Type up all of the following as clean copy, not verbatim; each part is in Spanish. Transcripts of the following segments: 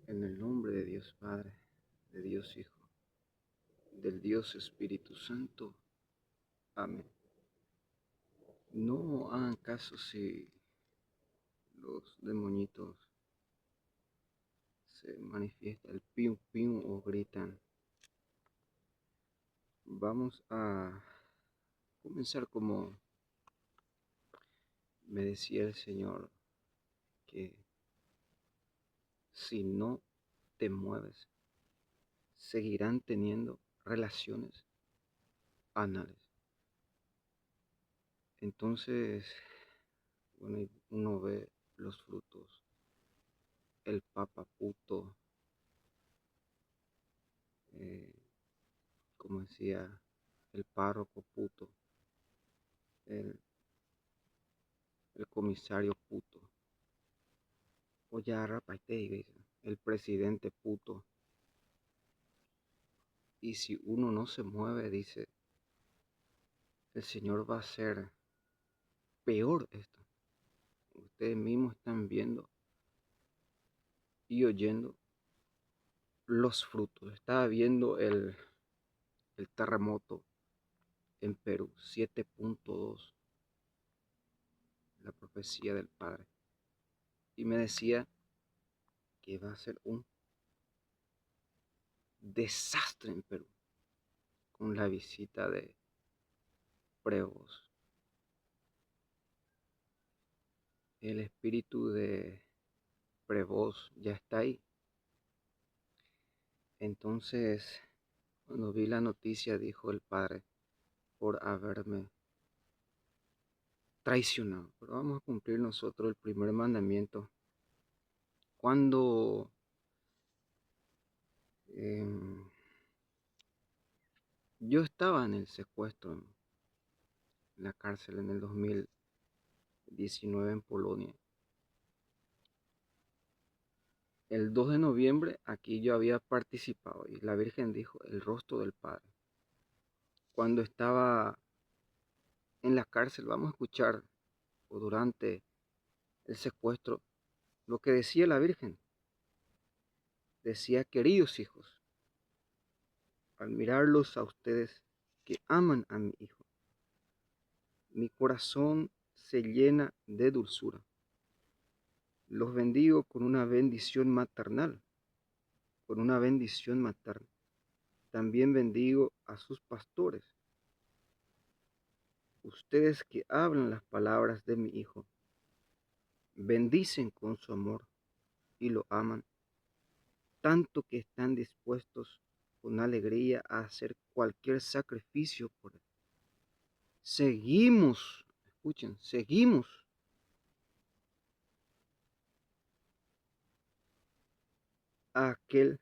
En el nombre de Dios Padre, de Dios Hijo, del Dios Espíritu Santo. Amén. No hagan caso si los demonitos se manifiestan, el piu piu o gritan. Vamos a comenzar como me decía el Señor, que si no te mueves, seguirán teniendo relaciones anales. Entonces, bueno, uno ve los frutos, el papa puto, eh, como decía el párroco puto, el, el comisario puto, o ya rapaite, el presidente puto. Y si uno no se mueve, dice, el Señor va a hacer peor esto. Ustedes mismos están viendo y oyendo los frutos. Estaba viendo el terremoto en Perú, 7.2, la profecía del Padre. Y me decía que va a ser un desastre en Perú con la visita de Prevost. El espíritu de Prevost ya está ahí. Entonces, cuando vi la noticia, dijo el Padre, por haberme traicionado. Pero vamos a cumplir nosotros el primer mandamiento. Cuando yo estaba en el secuestro, en la cárcel en el 2019 en Polonia, el 2 de noviembre aquí yo había participado y la Virgen dijo el rostro del Padre. Cuando estaba en la cárcel, vamos a escuchar, o durante el secuestro, lo que decía la Virgen. Decía, queridos hijos, al mirarlos a ustedes que aman a mi hijo, mi corazón se llena de dulzura. Los bendigo con una bendición maternal, con una bendición materna. También bendigo a sus pastores. Ustedes que hablan las palabras de mi hijo, bendicen con su amor y lo aman, tanto que están dispuestos con alegría a hacer cualquier sacrificio por él. Seguimos, escuchen, seguimos a aquel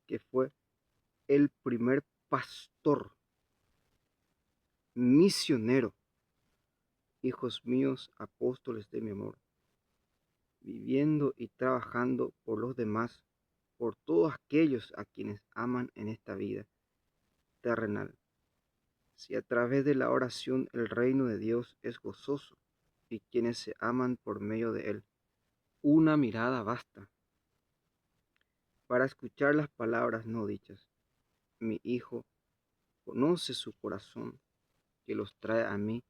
que fue el primer pastor misionero, hijos míos, apóstoles de mi amor, viviendo y trabajando por los demás, por todos aquellos a quienes aman en esta vida terrenal. Si a través de la oración el reino de Dios es gozoso y quienes se aman por medio de él, una mirada basta para escuchar las palabras no dichas. Mi hijo conoce su corazón que los trae a mí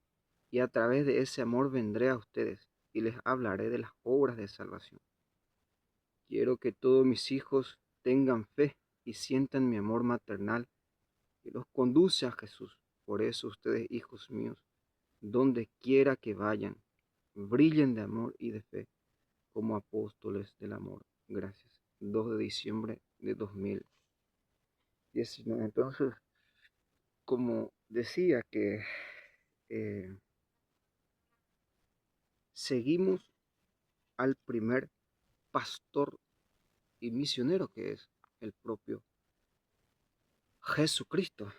y a través de ese amor vendré a ustedes y les hablaré de las obras de salvación. Quiero que todos mis hijos tengan fe y sientan mi amor maternal que los conduce a Jesús. Por eso ustedes, hijos míos, donde quiera que vayan, brillen de amor y de fe como apóstoles del amor. Gracias. 2 de diciembre de 2019. Entonces, como decía que eh, seguimos al primer pastor y misionero que es el propio Jesucristo.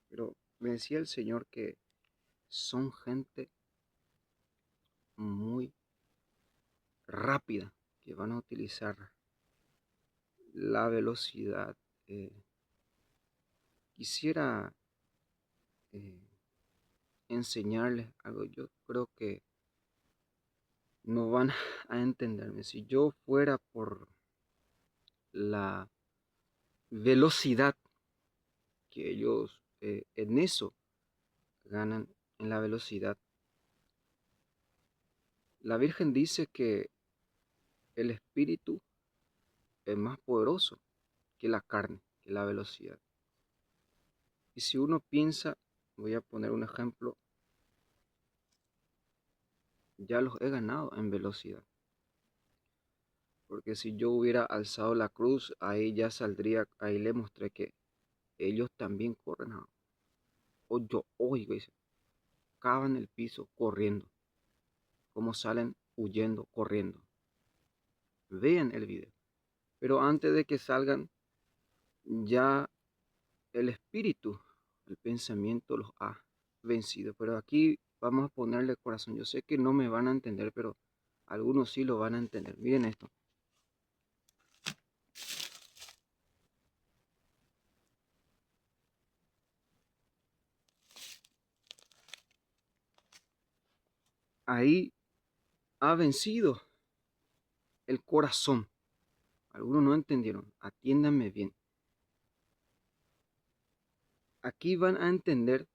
Pero me decía el Señor que son gente muy rápida, que van a utilizar la velocidad. Eh, Quisiera eh, enseñarles algo. Yo creo que no van a entenderme. Si yo fuera por la velocidad que ellos en eso ganan, en la velocidad. La Virgen dice que el espíritu es más poderoso que la carne, que la velocidad. Y si uno piensa, voy a poner un ejemplo, ya los he ganado en velocidad. Porque si yo hubiera alzado la cruz, ahí ya saldría, ahí le mostré que ellos también corren. O yo oigo y se cavan el piso corriendo, como salen huyendo, corriendo. Vean el video. Pero antes de que salgan, ya el espíritu, el pensamiento los ha vencido. Pero aquí vamos a ponerle corazón. Yo sé que no me van a entender, pero algunos sí lo van a entender. Miren esto. Ahí ha vencido el corazón. Algunos no entendieron. Atiéndanme bien. Aquí van a entender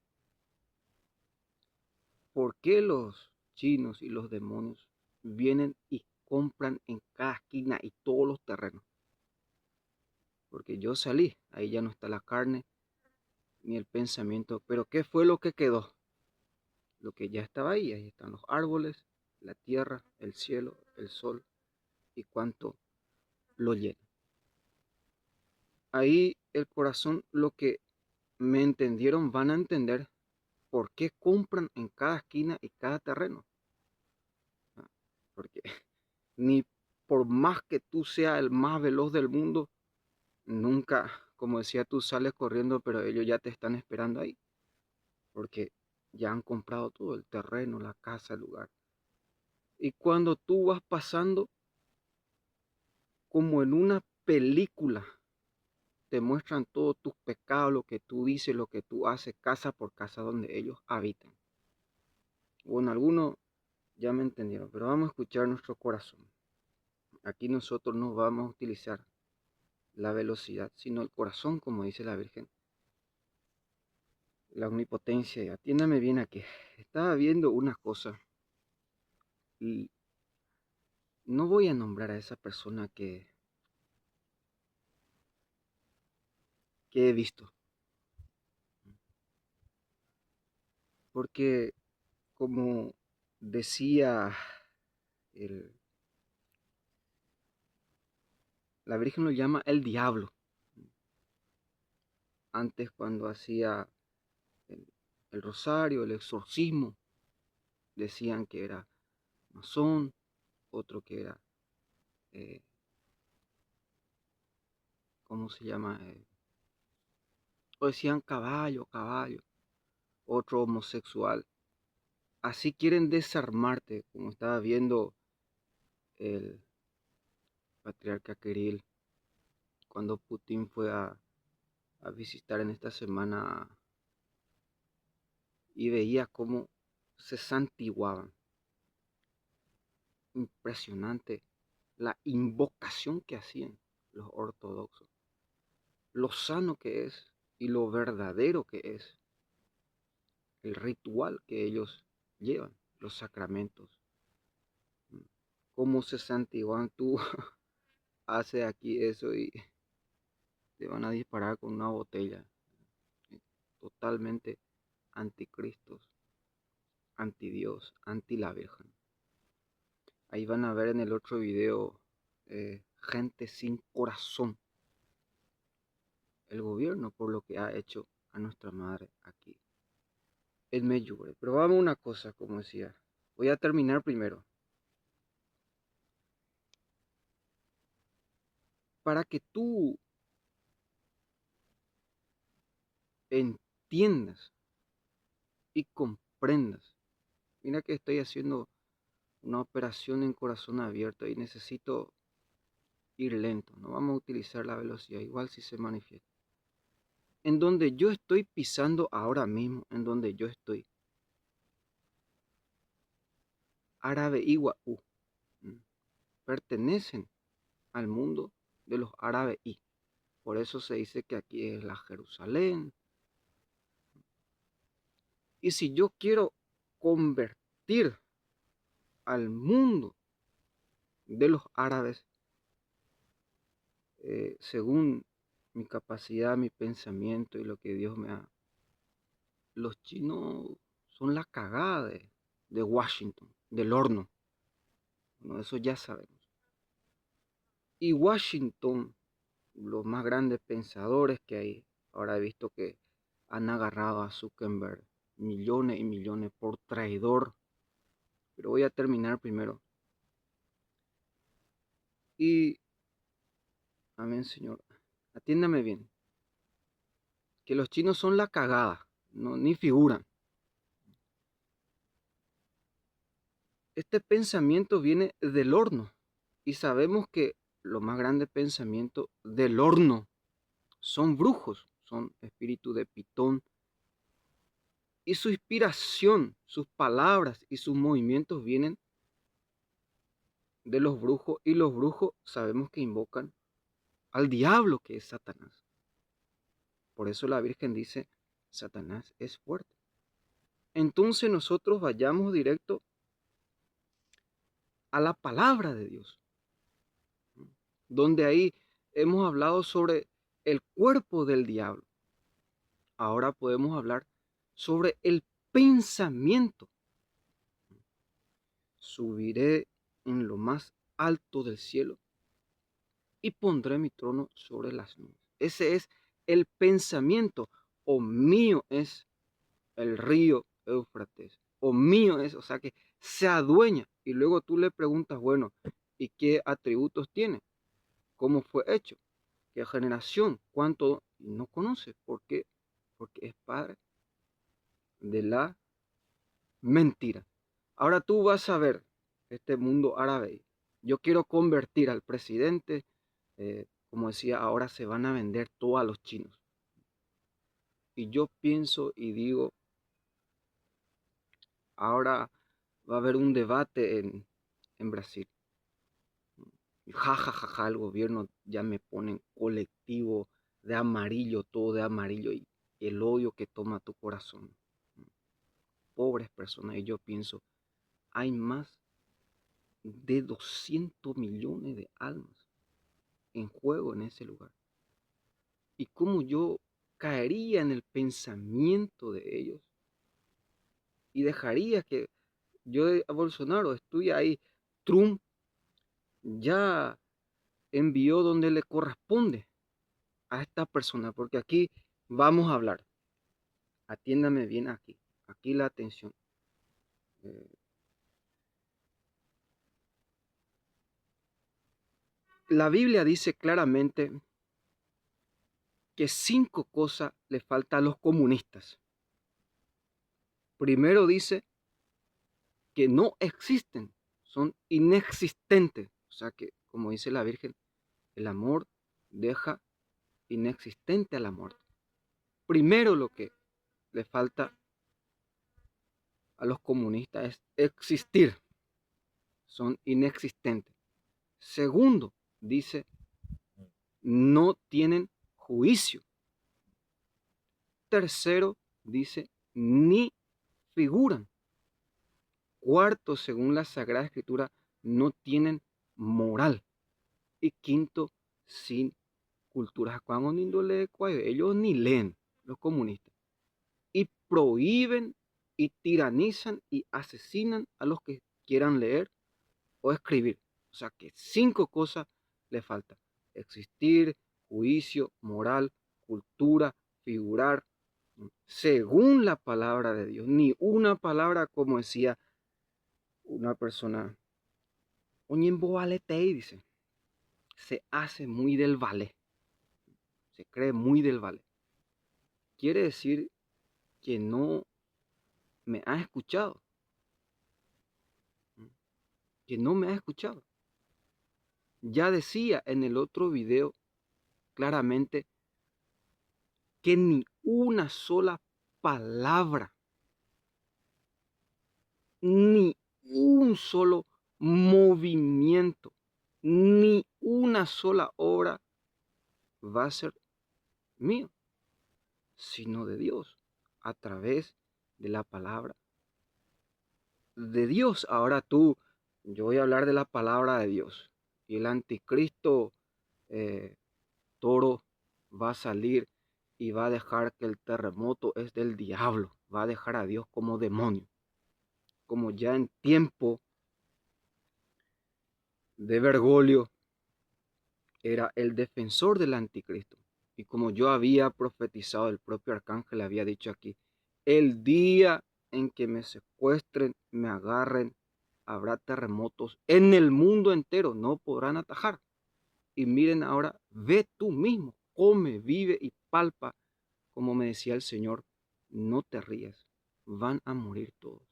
por qué los chinos y los demonios vienen y compran en cada esquina y todos los terrenos. Porque yo salí, ahí ya no está la carne ni el pensamiento. Pero ¿qué fue lo que quedó? Lo que ya estaba ahí. Ahí están los árboles, la tierra, el cielo, el sol y cuánto lo llena. Ahí el corazón, lo que me entendieron, van a entender por qué compran en cada esquina y cada terreno. Porque ni por más que tú seas el más veloz del mundo, nunca, como decía, tú sales corriendo, pero ellos ya te están esperando ahí. Porque ya han comprado todo, el terreno, la casa, el lugar. Y cuando tú vas pasando, como en una película, te muestran todos tus pecados, lo que tú dices, lo que tú haces, casa por casa donde ellos habitan. Bueno, algunos ya me entendieron, pero vamos a escuchar nuestro corazón. Aquí nosotros no vamos a utilizar la velocidad, sino el corazón, como dice la Virgen. La omnipotencia. Y atiéndame bien aquí. Estaba viendo una cosa y no voy a nombrar a esa persona que he visto. Porque como decía el, la Virgen lo llama el diablo. Antes cuando hacía el, el rosario, el exorcismo, decían que era masón, otro que era, eh, ¿cómo se llama? O decían caballo, caballo, otro homosexual. Así quieren desarmarte, como estaba viendo el patriarca Kirill cuando Putin fue a visitar en esta semana y veía cómo se santiguaban. Impresionante la invocación que hacían los ortodoxos, lo sano que es y lo verdadero que es el ritual que ellos llevan, los sacramentos. Cómo se santiguan, tú haces aquí eso y te van a disparar con una botella. Totalmente anticristos, anti Dios, anti la Virgen. Ahí van a ver en el otro video gente sin corazón. El gobierno por lo que ha hecho a nuestra madre aquí en Medjugorje. Pero vamos a una cosa, como decía. Voy a terminar primero. Para que tú entiendas y comprendas. Mira que estoy haciendo una operación en corazón abierto y necesito ir lento. No vamos a utilizar la velocidad, igual si se manifiesta. En donde yo estoy pisando ahora mismo, en donde yo estoy. Árabe Iguaú. Pertenecen al mundo de los árabes y por eso se dice que aquí es la Jerusalén. Y si yo quiero convertir al mundo de los árabes, según mi capacidad, mi pensamiento y lo que Dios me ha... Los chinos son la cagada de Washington, del horno. Bueno, eso ya sabemos. Y Washington, los más grandes pensadores que hay, ahora he visto que han agarrado a Zuckerberg millones y millones por traidor. Pero voy a terminar primero. Y, amén, Señor, atiéndame bien. Que los chinos son la cagada, no, ni figuran. Este pensamiento viene del horno. Y sabemos que los más grandes pensamientos del horno son brujos, son espíritus de Pitón. Y su inspiración, sus palabras y sus movimientos vienen de los brujos. Y los brujos sabemos que invocan al diablo, que es Satanás. Por eso la Virgen dice, Satanás es fuerte. Entonces nosotros vayamos directo a la palabra de Dios, donde ahí hemos hablado sobre el cuerpo del diablo. Ahora podemos hablar sobre el pensamiento. Subiré en lo más alto del cielo y pondré mi trono sobre las nubes. Ese es el pensamiento. O mío es el río Éufrates. O mío es, o sea que se adueña. Y luego tú le preguntas, bueno, ¿y qué atributos tiene? ¿Cómo fue hecho? ¿Qué generación? ¿Cuánto? No conoce. ¿Por qué? Porque es padre de la mentira. Ahora tú vas a ver este mundo árabe. Yo quiero convertir al presidente, como decía, ahora se van a vender todo a los chinos. Y yo pienso y digo, ahora va a haber un debate en Brasil. Y ja, ja, ja, ja, el gobierno ya me ponen colectivo de amarillo, todo de amarillo y el odio que toma tu corazón. Pobres personas. Y yo pienso, hay más de 200 millones de almas en juego en ese lugar. Y cómo yo caería en el pensamiento de ellos y dejaría que yo a Bolsonaro estoy ahí. Trump ya envió donde le corresponde a esta persona, porque aquí vamos a hablar. Atiéndame bien aquí, aquí la atención. Eh, la Biblia dice claramente que 5 cosas le faltan a los comunistas. Primero dice que no existen, son inexistentes. O sea que, como dice la Virgen, el amor deja inexistente a la muerte. Primero lo que le falta a los comunistas es existir, son inexistentes. Segundo, dice, no tienen juicio. Tercero, dice, ni figuran. Cuarto, según la Sagrada Escritura, no tienen moral. Y quinto, sin culturas. Ellos ni leen, los comunistas. Y prohíben y tiranizan y asesinan a los que quieran leer o escribir. O sea que 5 cosas le faltan. Existir, juicio, moral, cultura, figurar, según la palabra de Dios. Ni una palabra, como decía una persona, dice, se hace muy del vale, se cree muy del vale. Quiere decir que no me ha escuchado, que no me ha escuchado. Ya decía en el otro video claramente que ni una sola palabra, ni un solo movimiento, ni una una sola obra va a ser mío, sino de Dios, a través de la palabra de Dios. Ahora yo voy a hablar de la palabra de Dios. Y el anticristo eh, toro va a salir y va a dejar que el terremoto es del diablo. Va a dejar a Dios como demonio. Como ya en tiempo de Bergoglio era el defensor del anticristo. Y como yo había profetizado, el propio arcángel había dicho aquí, el día en que me secuestren, me agarren, habrá terremotos en el mundo entero, no podrán atajar. Y miren ahora, ve tú mismo, come, vive y palpa, como me decía el Señor, no te rías, van a morir todos.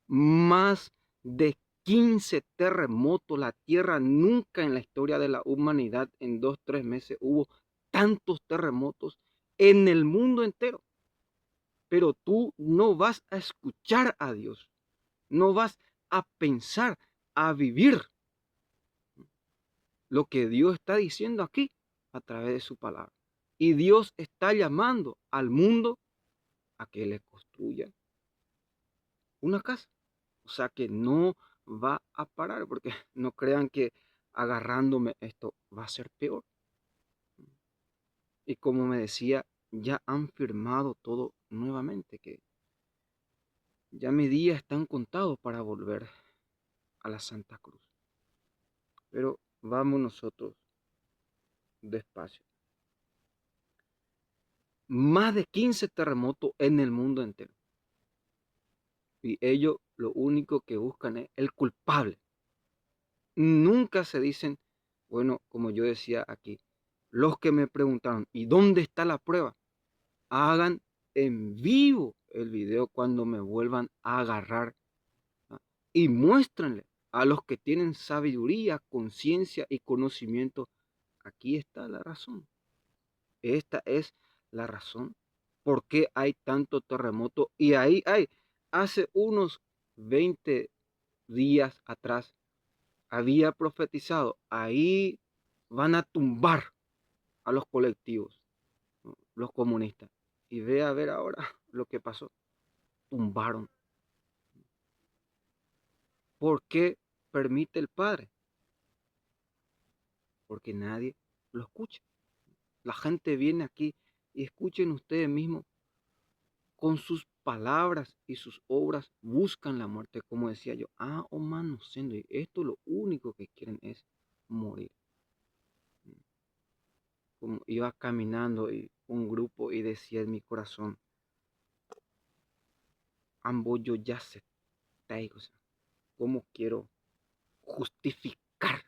Más de 15 terremotos, la tierra nunca en la historia de la humanidad en 2, 3 meses hubo tantos terremotos en el mundo entero. Pero tú no vas a escuchar a Dios, no vas a pensar, a vivir lo que Dios está diciendo aquí a través de su palabra. Y Dios está llamando al mundo a que le construya una casa. O sea que no va a parar, porque no crean que agarrándome esto va a ser peor. Y como me decía, ya han firmado todo nuevamente, que ya mis días están contados para volver a la Santa Cruz. Pero vamos nosotros despacio. Más de 15 terremotos en el mundo entero. Y ellos lo único que buscan es el culpable. Nunca se dicen, bueno, como yo decía aquí, los que me preguntaron, ¿y dónde está la prueba? Hagan en vivo el video cuando me vuelvan a agarrar, ¿no? Y muéstrenle a los que tienen sabiduría, conciencia y conocimiento. Aquí está la razón. Esta es la razón por qué hay tanto terremoto. Y ahí hay, hace unos 20 días atrás, había profetizado, ahí van a tumbar a los colectivos, ¿no? Los comunistas. Y ve a ver ahora lo que pasó. Tumbaron. ¿Por qué permite el Padre? Porque nadie lo escucha. La gente viene aquí y escuchen ustedes mismos, con sus palabras y sus obras buscan la muerte, como decía yo. Oh, mano, siendo, y esto lo único que quieren es morir. Como iba caminando y un grupo y decía en mi corazón, ambos yo ya sé, o sea, ¿cómo quiero justificar?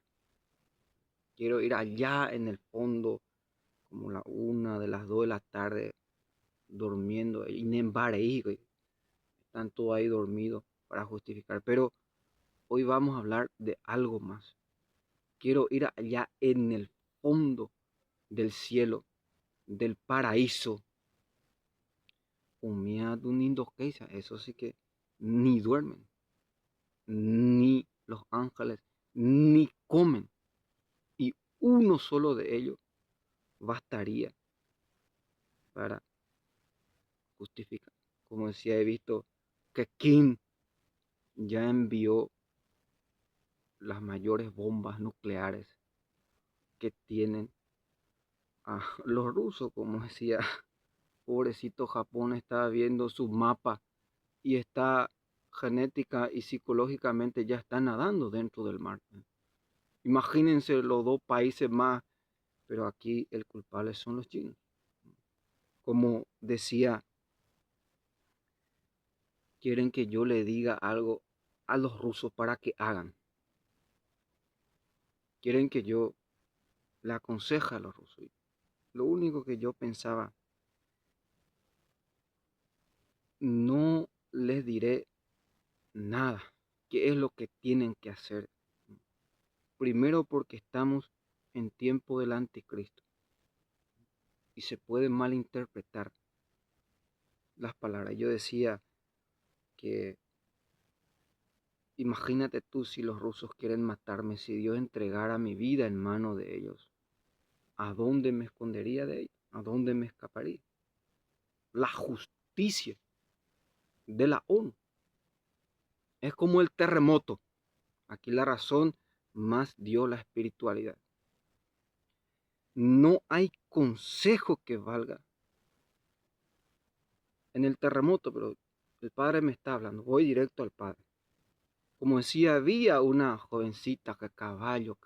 Quiero ir allá en el fondo, como la 1 de las 2 de la tarde, durmiendo, están todos ahí dormidos para justificar. Pero hoy vamos a hablar de algo más. Quiero ir allá en el fondo del cielo, del paraíso. Eso sí que ni duermen, ni los ángeles, ni comen. Y uno solo de ellos bastaría para justificar. Como decía, he visto que Kim ya envió las mayores bombas nucleares que tienen a los rusos. Como decía, pobrecito Japón estaba viendo su mapa y está genética y psicológicamente ya está nadando dentro del mar. Imagínense los dos países más, pero aquí el culpable son los chinos. Como decía, quieren que yo le diga algo a los rusos para que hagan. Quieren que yo le aconseje a los rusos. Lo único que yo pensaba, no les diré nada. ¿Qué es lo que tienen que hacer? Primero porque estamos en tiempo del anticristo y se pueden malinterpretar las palabras. Yo decía que Imagínate tú si los rusos quieren matarme, si Dios entregara mi vida en mano de ellos. ¿A dónde me escondería de ellos? ¿A dónde me escaparía? La justicia de la ONU es como el terremoto. Aquí la razón más dio la espiritualidad. No hay consejo que valga en el terremoto, pero el Padre me está hablando. Voy directo al Padre. Como decía, había una jovencita que caballo,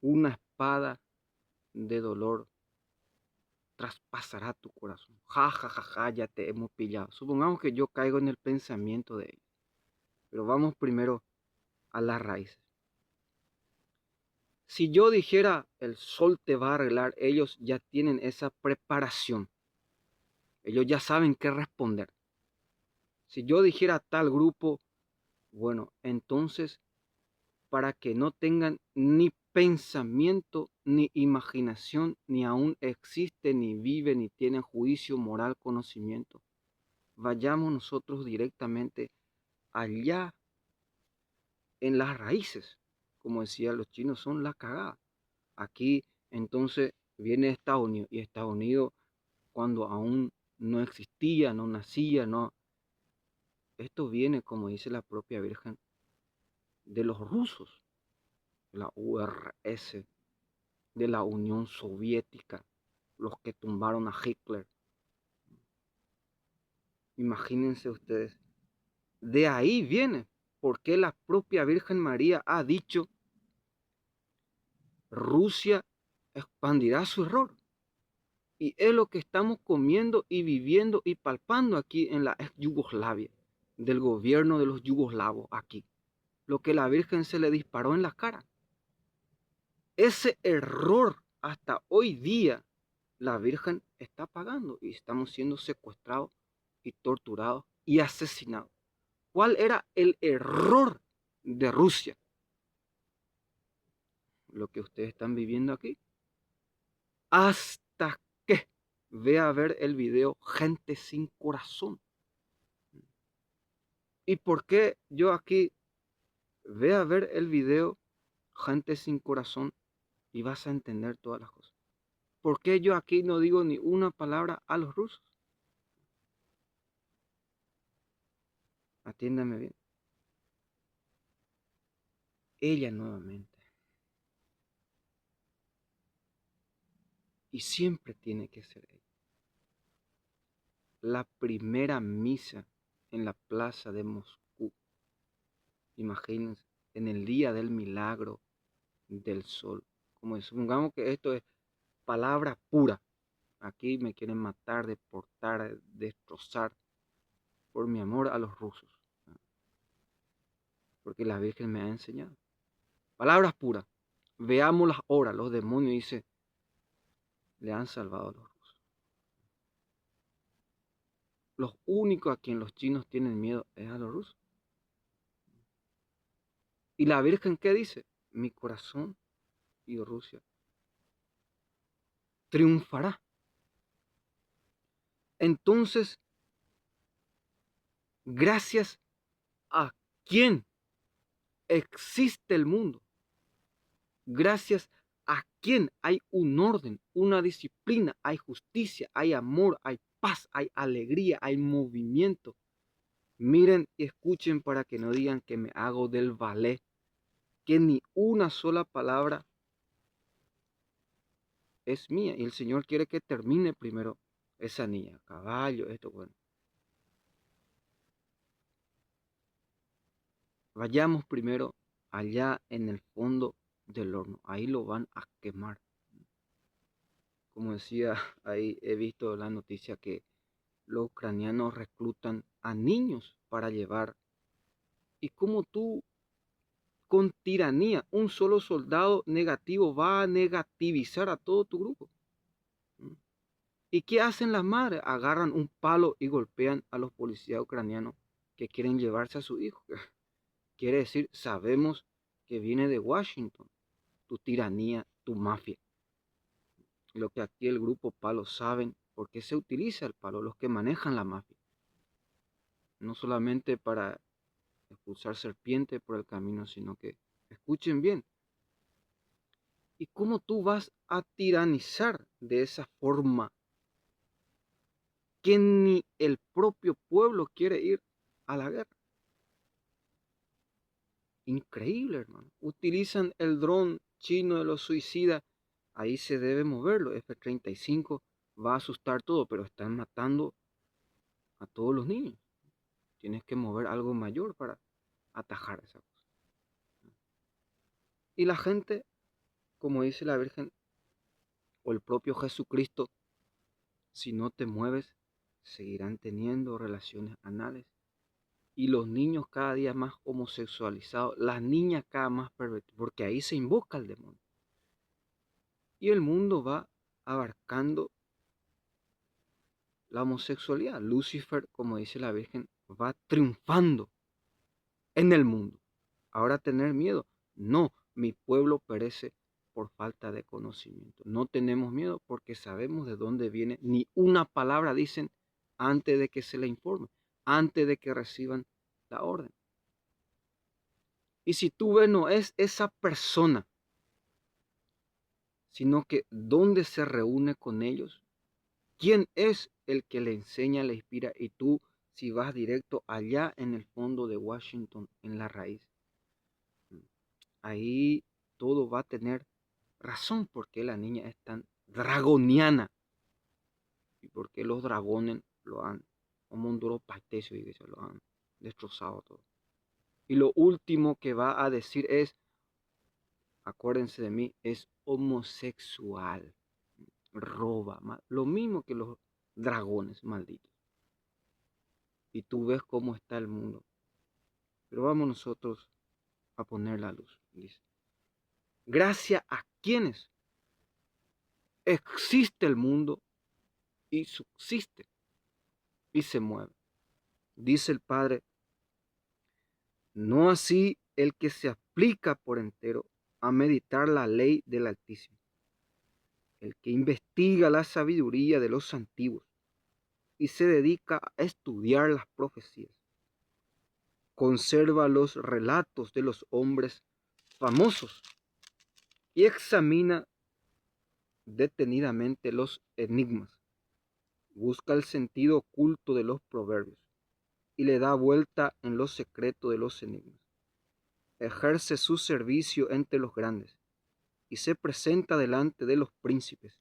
una espada de dolor traspasará tu corazón. Ja, ja, ja, ja, ya te hemos pillado. Supongamos que yo caigo en el pensamiento de ellos. Pero vamos primero a las raíces. Si yo dijera, el sol te va a arreglar, ellos ya tienen esa preparación. Ellos ya saben qué responder. Si yo dijera tal grupo, bueno, entonces para que no tengan ni pensamiento, ni imaginación, ni aún existe, ni vive, ni tiene juicio, moral, conocimiento. Vayamos nosotros directamente allá en las raíces. Como decían los chinos, son la cagada. Aquí entonces viene Estados Unidos, y Estados Unidos cuando aún no existía, no nacía, no. Esto viene, como dice la propia Virgen, de los rusos, la URSS, de la Unión Soviética, los que tumbaron a Hitler. Imagínense ustedes, de ahí viene, porque la propia Virgen María ha dicho, Rusia expandirá su error. Y es lo que estamos comiendo y viviendo y palpando aquí en la ex Yugoslavia, del gobierno de los yugoslavos aquí. Lo que la Virgen se le disparó en la cara. Ese error hasta hoy día la Virgen está pagando y estamos siendo secuestrados y torturados y asesinados. ¿Cuál era el error de Rusia? Lo que ustedes están viviendo aquí. Hasta que vea a ver el video Gente sin Corazón. ¿Y por qué yo aquí ve a ver el video Gente sin Corazón y vas a entender todas las cosas? ¿Por qué yo aquí no digo ni una palabra a los rusos? Atiéndame bien. Ella nuevamente. Y siempre tiene que ser ella. La primera misa en la plaza de Moscú. Imagínense, en el día del milagro del sol. Como supongamos que esto es palabra pura. Aquí me quieren matar, deportar, destrozar por mi amor a los rusos. Porque la Virgen me ha enseñado. Palabras puras. Veamos las horas. Los demonios, dice, le han salvado a los rusos. Los únicos a quien los chinos tienen miedo es a los rusos. ¿Y la Virgen qué dice? Mi corazón y Rusia triunfará. Entonces, gracias a quién existe el mundo, gracias a quién hay un orden, una disciplina, hay justicia, hay amor, hay paz, hay alegría, hay movimiento. Miren y escuchen para que no digan que me hago del ballet, que ni una sola palabra es mía y el Señor quiere que termine primero esa niña, caballo, esto, bueno. Vayamos primero allá en el fondo del horno, ahí lo van a quemar. Como decía, ahí he visto la noticia que los ucranianos reclutan a niños para llevar. Y como tú, con tiranía, un solo soldado negativo va a negativizar a todo tu grupo. ¿Y qué hacen las madres? Agarran un palo y golpean a los policías ucranianos que quieren llevarse a su hijo. Quiere decir, sabemos que viene de Washington, tu tiranía, tu mafia. Lo que aquí el grupo Palo saben por qué se utiliza el palo, los que manejan la mafia. no solamente para expulsar serpientes por el camino, sino que, escuchen bien, ¿y cómo tú vas a tiranizar de esa forma que ni el propio pueblo quiere ir a la guerra? Increíble, hermano. Utilizan el dron chino de los suicidas. Ahí se debe moverlo. F-35 va a asustar todo, pero están matando a todos los niños. Tienes que mover algo mayor para atajar esa cosa. Y la gente, como dice la Virgen o el propio Jesucristo, si no te mueves, seguirán teniendo relaciones anales. Y los niños cada día más homosexualizados, las niñas cada más pervertidas, porque ahí se invoca el demonio. Y el mundo va abarcando la homosexualidad. Lucifer, como dice la Virgen, va triunfando en el mundo. Ahora tener miedo. No, mi pueblo perece por falta de conocimiento. No tenemos miedo porque sabemos de dónde viene. Ni una palabra dicen antes de que se le informe, antes de que reciban la orden. Y si tú ves, no es esa persona, sino que dónde se reúne con ellos, quién es el que le enseña, le inspira, y tú si vas directo allá en el fondo de Washington, en la raíz, ahí todo va a tener razón porque la niña es tan dragoniana y porque los dragones lo han, como un duro patecio, y se lo han destrozado todo. Y lo último que va a decir es, acuérdense de mí, es homosexual, roba, lo mismo que los dragones malditos. Y tú ves cómo está el mundo. Pero vamos nosotros a poner la luz. Dice, gracias a quienes existe el mundo y subsiste y se mueve. Dice el Padre, no así el que se aplica por entero a meditar la ley del Altísimo, el que investiga la sabiduría de los antiguos y se dedica a estudiar las profecías, conserva los relatos de los hombres famosos y examina detenidamente los enigmas, busca el sentido oculto de los proverbios y le da vuelta en lo secreto de los enigmas. Ejerce su servicio entre los grandes y se presenta delante de los príncipes.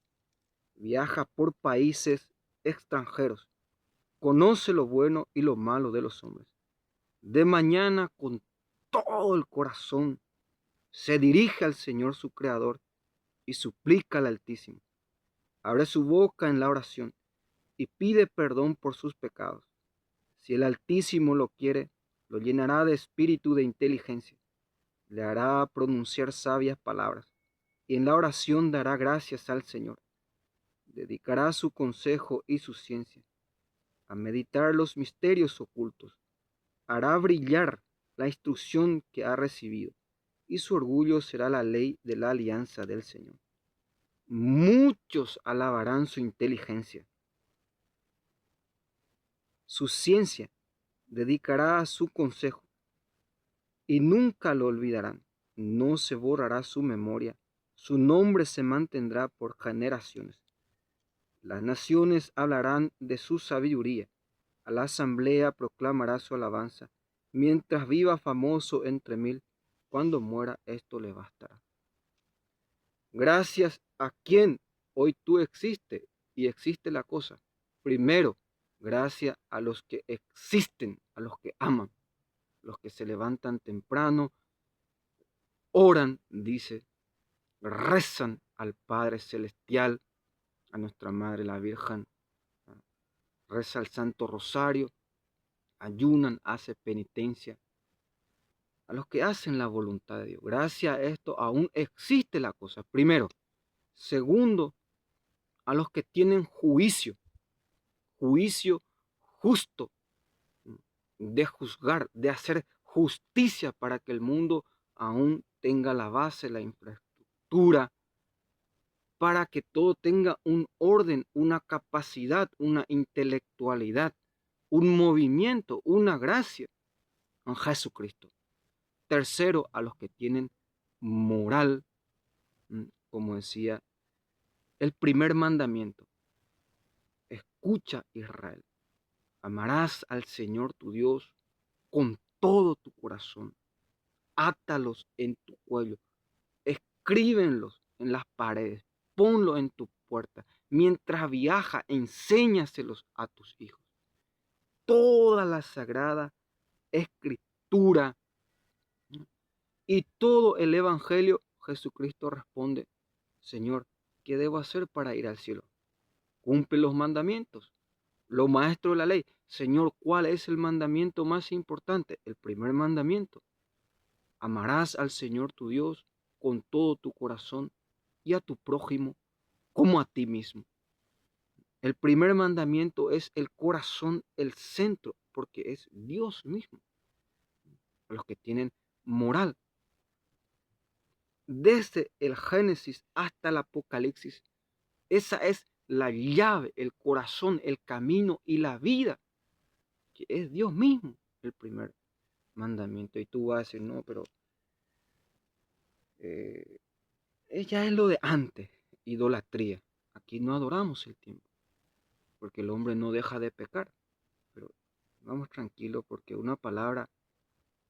Viaja por países extranjeros, conoce lo bueno y lo malo de los hombres. De mañana con todo el corazón se dirige al Señor su Creador y suplica al Altísimo. Abre su boca en la oración y pide perdón por sus pecados. Si el Altísimo lo quiere, lo llenará de espíritu de inteligencia, le hará pronunciar sabias palabras, y en la oración dará gracias al Señor. Dedicará su consejo y su ciencia a meditar los misterios ocultos, hará brillar la instrucción que ha recibido, y su orgullo será la ley de la alianza del Señor. Muchos alabarán su inteligencia, su ciencia dedicará a su consejo, y nunca lo olvidarán. No se borrará su memoria, su nombre se mantendrá por generaciones. Las naciones hablarán de su sabiduría, a la asamblea proclamará su alabanza, mientras viva famoso entre mil, cuando muera esto le bastará. Gracias a quien hoy tú existes y existe la cosa. Primero, gracias a los que existen, a los que aman, los que se levantan temprano, oran, dice, rezan al Padre Celestial, a nuestra Madre la Virgen, reza el Santo Rosario, ayunan, hace penitencia, a los que hacen la voluntad de Dios. Gracias a esto aún existe la cosa. Primero. Segundo, a los que tienen juicio, juicio justo, de juzgar, de hacer justicia para que el mundo aún tenga la base, la infraestructura, para que todo tenga un orden, una capacidad, una intelectualidad, un movimiento, una gracia en Jesucristo. Tercero, a los que tienen moral, como decía el primer mandamiento. Escucha, Israel, amarás al Señor tu Dios con todo tu corazón. Átalos en tu cuello, escríbenlos en las paredes, ponlos en tu puerta. Mientras viaja, enséñaselos a tus hijos. Toda la sagrada escritura y todo el evangelio, Jesucristo responde, Señor, ¿qué debo hacer para ir al cielo? Cumple los mandamientos. Lo maestro de la ley, Señor, ¿cuál es el mandamiento más importante? El primer mandamiento. Amarás al Señor tu Dios con todo tu corazón y a tu prójimo como a ti mismo. El primer mandamiento es el corazón, el centro, porque es Dios mismo. A los que tienen moral. Desde el Génesis hasta el Apocalipsis, esa es la llave, el corazón, el camino y la vida, que es Dios mismo, el primer mandamiento. Y tú vas a decir, no, pero ya es lo de antes, idolatría. Aquí no adoramos el tiempo, porque el hombre no deja de pecar. Pero vamos tranquilos, porque una palabra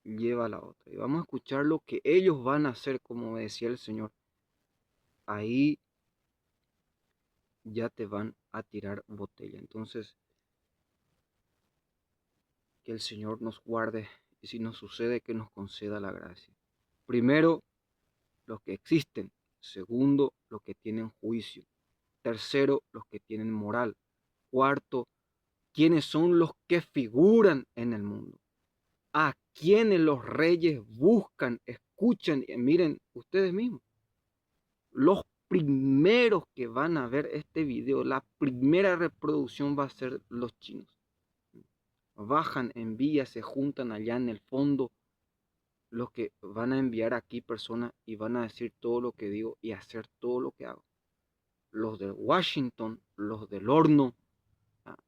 lleva a la otra. Y vamos a escuchar lo que ellos van a hacer, como decía el Señor. Ahí ya te van a tirar botella. Entonces, que el Señor nos guarde y si nos sucede, que nos conceda la gracia. Primero, los que existen. Segundo, los que tienen juicio. Tercero, los que tienen moral. Cuarto, quiénes son los que figuran en el mundo. A quienes los reyes buscan, escuchan y miren ustedes mismos. Los primeros que van a ver este video, la primera reproducción va a ser los chinos. Bajan en vía, se juntan allá en el fondo, los que van a enviar aquí personas y van a decir todo lo que digo y hacer todo lo que hago. Los de Washington, los del horno,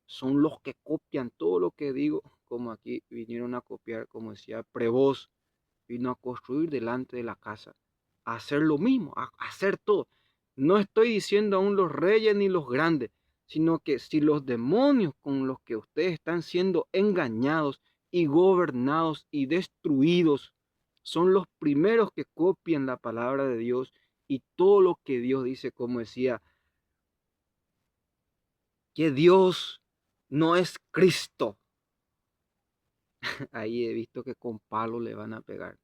son los que copian todo lo que digo, como aquí vinieron a copiar, como decía Prevost, vino a construir delante de la casa, a hacer lo mismo, a hacer todo. No estoy diciendo aún los reyes ni los grandes, sino que si los demonios con los que ustedes están siendo engañados y gobernados y destruidos son los primeros que copian la palabra de Dios y todo lo que Dios dice, como decía, que Dios no es Cristo. Ahí he visto que con palo le van a pegar.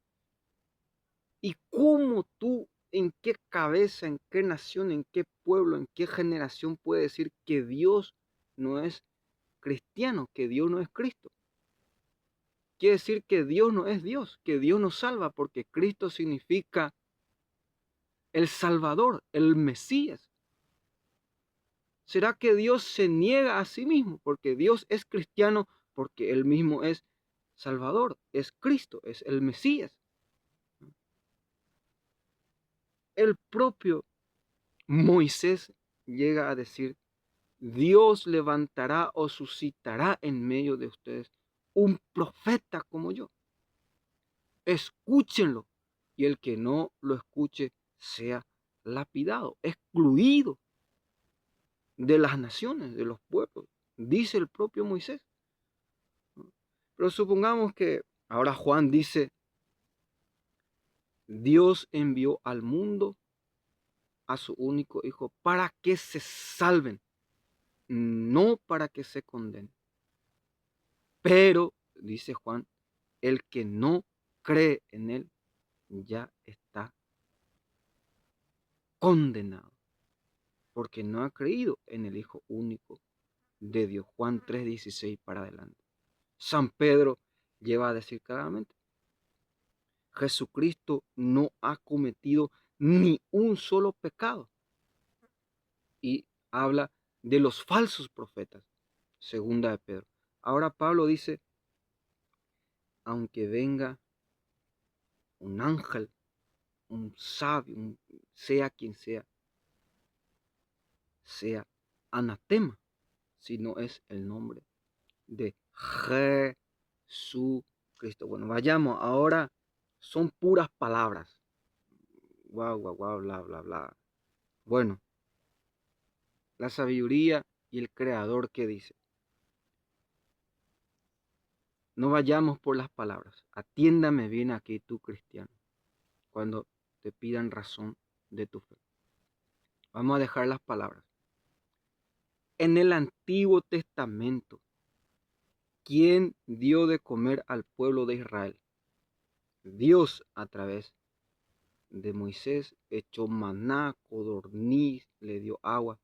¿Y cómo tú, en qué cabeza, en qué nación, en qué pueblo, en qué generación puede decir que Dios no es cristiano, que Dios no es Cristo? Quiere decir que Dios no es Dios, que Dios nos salva, porque Cristo significa el Salvador, el Mesías. ¿Será que Dios se niega a sí mismo? Porque Dios es cristiano, porque Él mismo es Salvador, es Cristo, es el Mesías. El propio Moisés llega a decir, Dios levantará o suscitará en medio de ustedes un profeta como yo. Escúchenlo, y el que no lo escuche sea lapidado, excluido de las naciones, de los pueblos, dice el propio Moisés. Pero supongamos que ahora Juan dice, Dios envió al mundo a su único hijo para que se salven, no para que se condenen. Pero, dice Juan, el que no cree en él ya está condenado, porque no ha creído en el Hijo único de Dios. Juan 3:16 para adelante. San Pedro lleva a decir claramente, Jesucristo no ha cometido ni un solo pecado. Y habla de los falsos profetas, segunda de Pedro. Ahora Pablo dice, aunque venga un ángel, un sabio, sea quien sea anatema, si no es el nombre de Jesucristo. Bueno, vayamos ahora. Son puras palabras. Guau, guau, guau, bla, bla, bla. Bueno, la sabiduría y el creador que dice. No vayamos por las palabras. Atiéndame bien aquí tú, cristiano, cuando te pidan razón de tu fe. Vamos a dejar las palabras. En el Antiguo Testamento, ¿quién dio de comer al pueblo de Israel? Dios a través de Moisés echó maná, codorniz, le dio agua.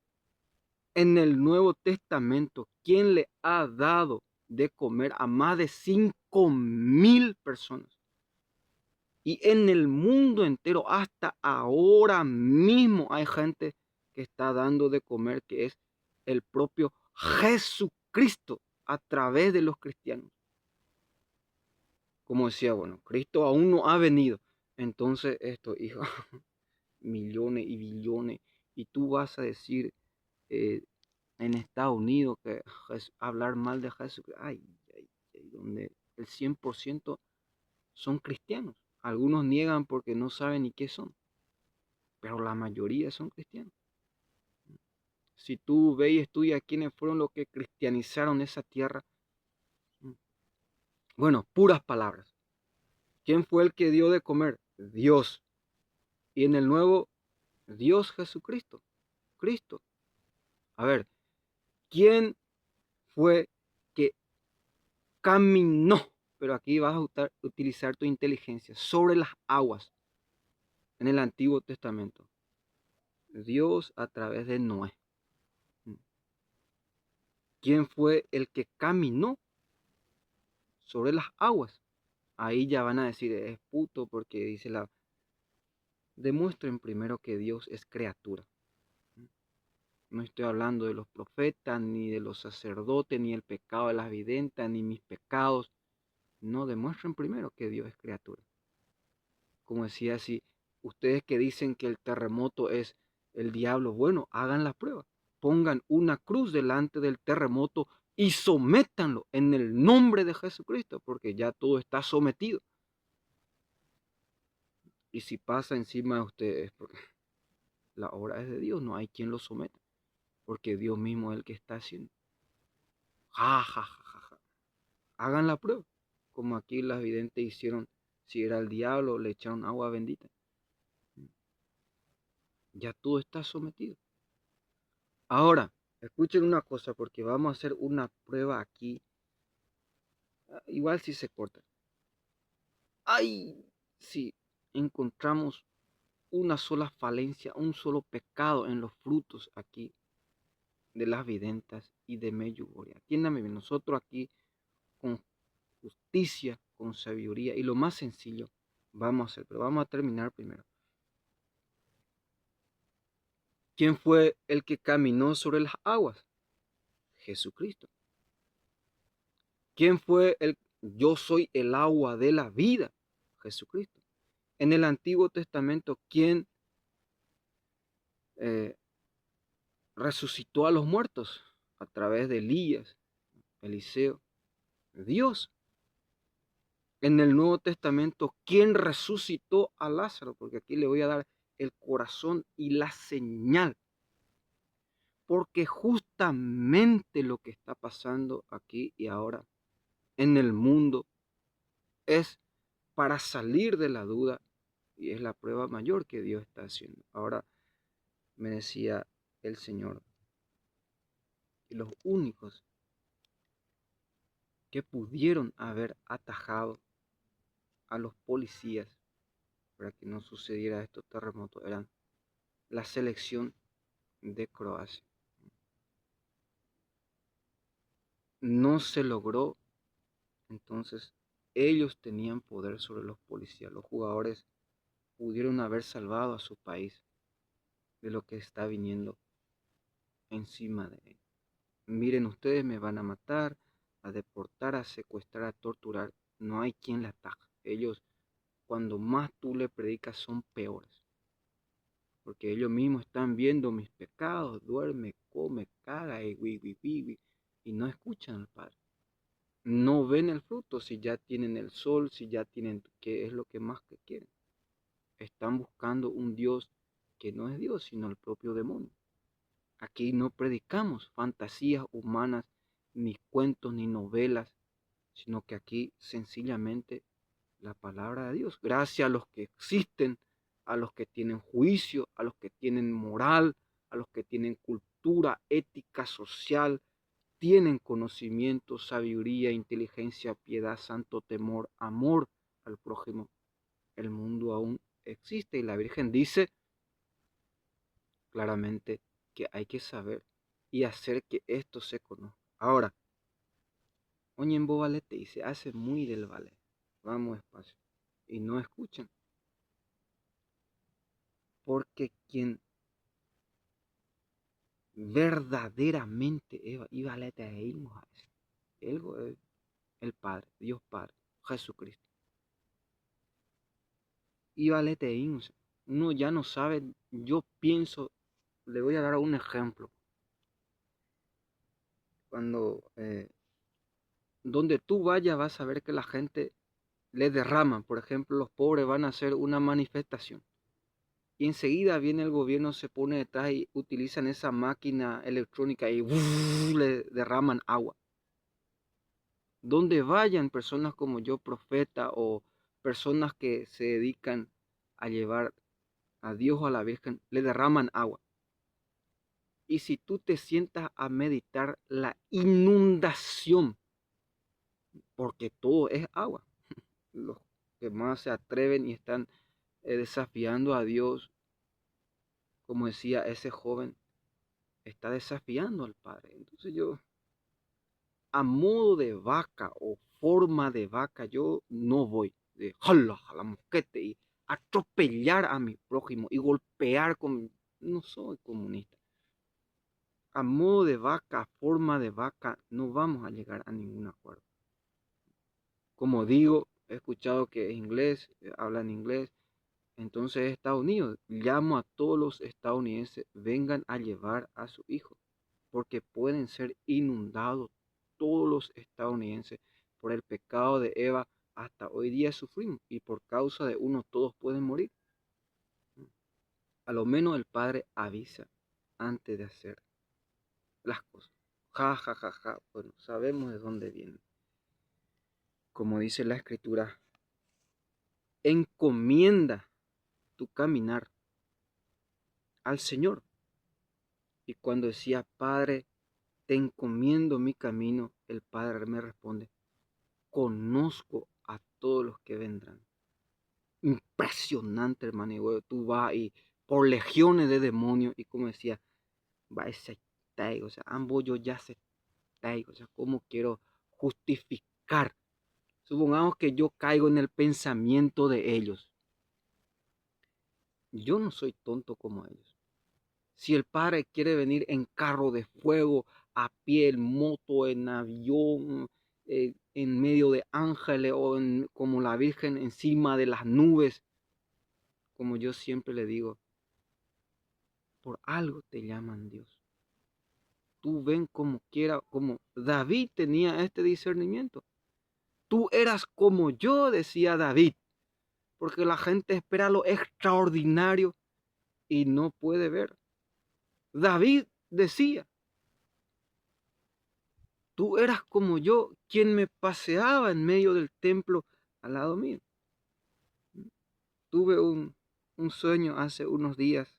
En el Nuevo Testamento, ¿quién le ha dado de comer a más de 5.000 personas? Y en el mundo entero, hasta ahora mismo, hay gente que está dando de comer, que es el propio Jesucristo a través de los cristianos. Como decía, bueno, Cristo aún no ha venido. Entonces, esto, hijo, millones y billones. Y tú vas a decir en Estados Unidos que hablar mal de Jesucristo, donde el 100% son cristianos. Algunos niegan porque no saben ni qué son, pero la mayoría son cristianos. Si tú ves y estudias quiénes fueron los que cristianizaron esa tierra, bueno, puras palabras. ¿Quién fue el que dio de comer? Dios. Y en el nuevo, Dios Jesucristo. Cristo. A ver, ¿quién fue que caminó? Pero aquí vas a utilizar tu inteligencia sobre las aguas en el Antiguo Testamento. Dios a través de Noé. ¿Quién fue el que caminó sobre las aguas? Ahí ya van a decir, es puto porque dice la... Demuestren primero que Dios es criatura. No estoy hablando de los profetas, ni de los sacerdotes, ni el pecado de las videntes, ni mis pecados. No, demuestren primero que Dios es criatura. Como decía así, ustedes que dicen que el terremoto es el diablo, bueno, hagan la prueba. Pongan una cruz delante del terremoto y sométanlo en el nombre de Jesucristo, porque ya todo está sometido. Y si pasa encima de ustedes, porque la obra es de Dios, no hay quien lo someta, porque Dios mismo es el que está haciendo. Ja, ja, ja, ja, ja. Hagan la prueba, como aquí las videntes hicieron, si era el diablo, le echaron agua bendita. Ya todo está sometido. Ahora, escuchen una cosa, porque vamos a hacer una prueba aquí. Igual si se corta. Ay, si encontramos una sola falencia, un solo pecado en los frutos aquí de las videntas y de Medjugorje. Atiéndame bien, nosotros aquí con justicia, con sabiduría y lo más sencillo vamos a hacer, pero vamos a terminar primero. ¿Quién fue el que caminó sobre las aguas? Jesucristo. ¿Quién fue el yo soy el agua de la vida? Jesucristo. En el Antiguo Testamento, ¿quién eh, resucitó a los muertos? A través de Elías, Eliseo, Dios. En el Nuevo Testamento, ¿quién resucitó a Lázaro? Porque aquí le voy a dar el corazón y la señal. Porque justamente lo que está pasando aquí y ahora en el mundo es para salir de la duda y es la prueba mayor que Dios está haciendo. Ahora me decía el Señor que los únicos que pudieron haber atajado a los policías para que no sucediera estos terremotos eran la selección de Croacia. No se logró, entonces ellos tenían poder sobre los policías. Los jugadores pudieron haber salvado a su país de lo que está viniendo encima de ellos. Miren, ustedes me van a matar, a deportar, a secuestrar, a torturar. No hay quien la ataje. Ellos, cuando más tú le predicas, son peores. Porque ellos mismos están viendo mis pecados, duerme, come, caga, y no escuchan al Padre. no ven el fruto si ya tienen el sol, si ya tienen, qué es lo que más que quieren. Están buscando un Dios que no es Dios, sino el propio demonio. Aquí no predicamos fantasías humanas, ni cuentos, ni novelas, sino que aquí sencillamente la palabra de Dios. Gracias a los que existen, a los que tienen juicio, a los que tienen moral, a los que tienen cultura, ética, social, tienen conocimiento, sabiduría, inteligencia, piedad, santo temor, amor al prójimo. El mundo aún existe y la Virgen dice claramente que hay que saber y hacer que esto se conozca. Ahora, Oñembo Valete y se hace muy del ballet. Vamos despacio. Y no escuchan. Porque quien verdaderamente iba a el Padre, Dios Padre, Jesucristo. Iba a uno ya no sabe, yo pienso, le voy a dar un ejemplo. Cuando donde tú vayas vas a ver que la gente le derrama. Por ejemplo, los pobres van a hacer una manifestación. Y enseguida viene el gobierno, se pone detrás y utilizan esa máquina electrónica y le derraman agua. Donde vayan personas como yo, profeta, o personas que se dedican a llevar a Dios o a la Virgen, le derraman agua. Y si tú te sientas a meditar la inundación, porque todo es agua, los que más se atreven y están desafiando a Dios, como decía ese joven, está desafiando al Padre. Entonces yo, a modo de vaca o forma de vaca, yo no voy de jala, jala mosquete y atropellar a mi prójimo y golpear con... No soy comunista. A modo de vaca, forma de vaca, no vamos a llegar a ningún acuerdo. Como digo, he escuchado que es inglés, hablan inglés, entonces Estados Unidos, llamo a todos los estadounidenses, vengan a llevar a su hijo, porque pueden ser inundados todos los estadounidenses por el pecado de Eva. Hasta hoy día sufrimos y por causa de uno todos pueden morir. A lo menos el Padre avisa antes de hacer las cosas. Ja, ja, ja, ja. Bueno, sabemos de dónde viene. Como dice la Escritura, encomienda tu caminar al Señor. Y cuando decía, Padre, te encomiendo mi camino, el Padre me responde, conozco a todos los que vendrán. Impresionante, hermano. Y tú vas y por legiones de demonios, y como decía, va ese taigo, o sea, ambos yo ya se taigo, o sea, ¿cómo quiero justificar? Supongamos que yo caigo en el pensamiento de ellos. Yo no soy tonto como ellos. Si el Padre quiere venir en carro de fuego, a pie, en moto, en avión, en medio de ángeles o como la Virgen encima de las nubes, como yo siempre le digo, por algo te llaman Dios. Tú ven como quiera, como David tenía este discernimiento. Tú eras como yo, decía David, porque la gente espera lo extraordinario y no puede ver. David decía, tú eras como yo, quien me paseaba en medio del templo al lado mío. Tuve un sueño hace unos días.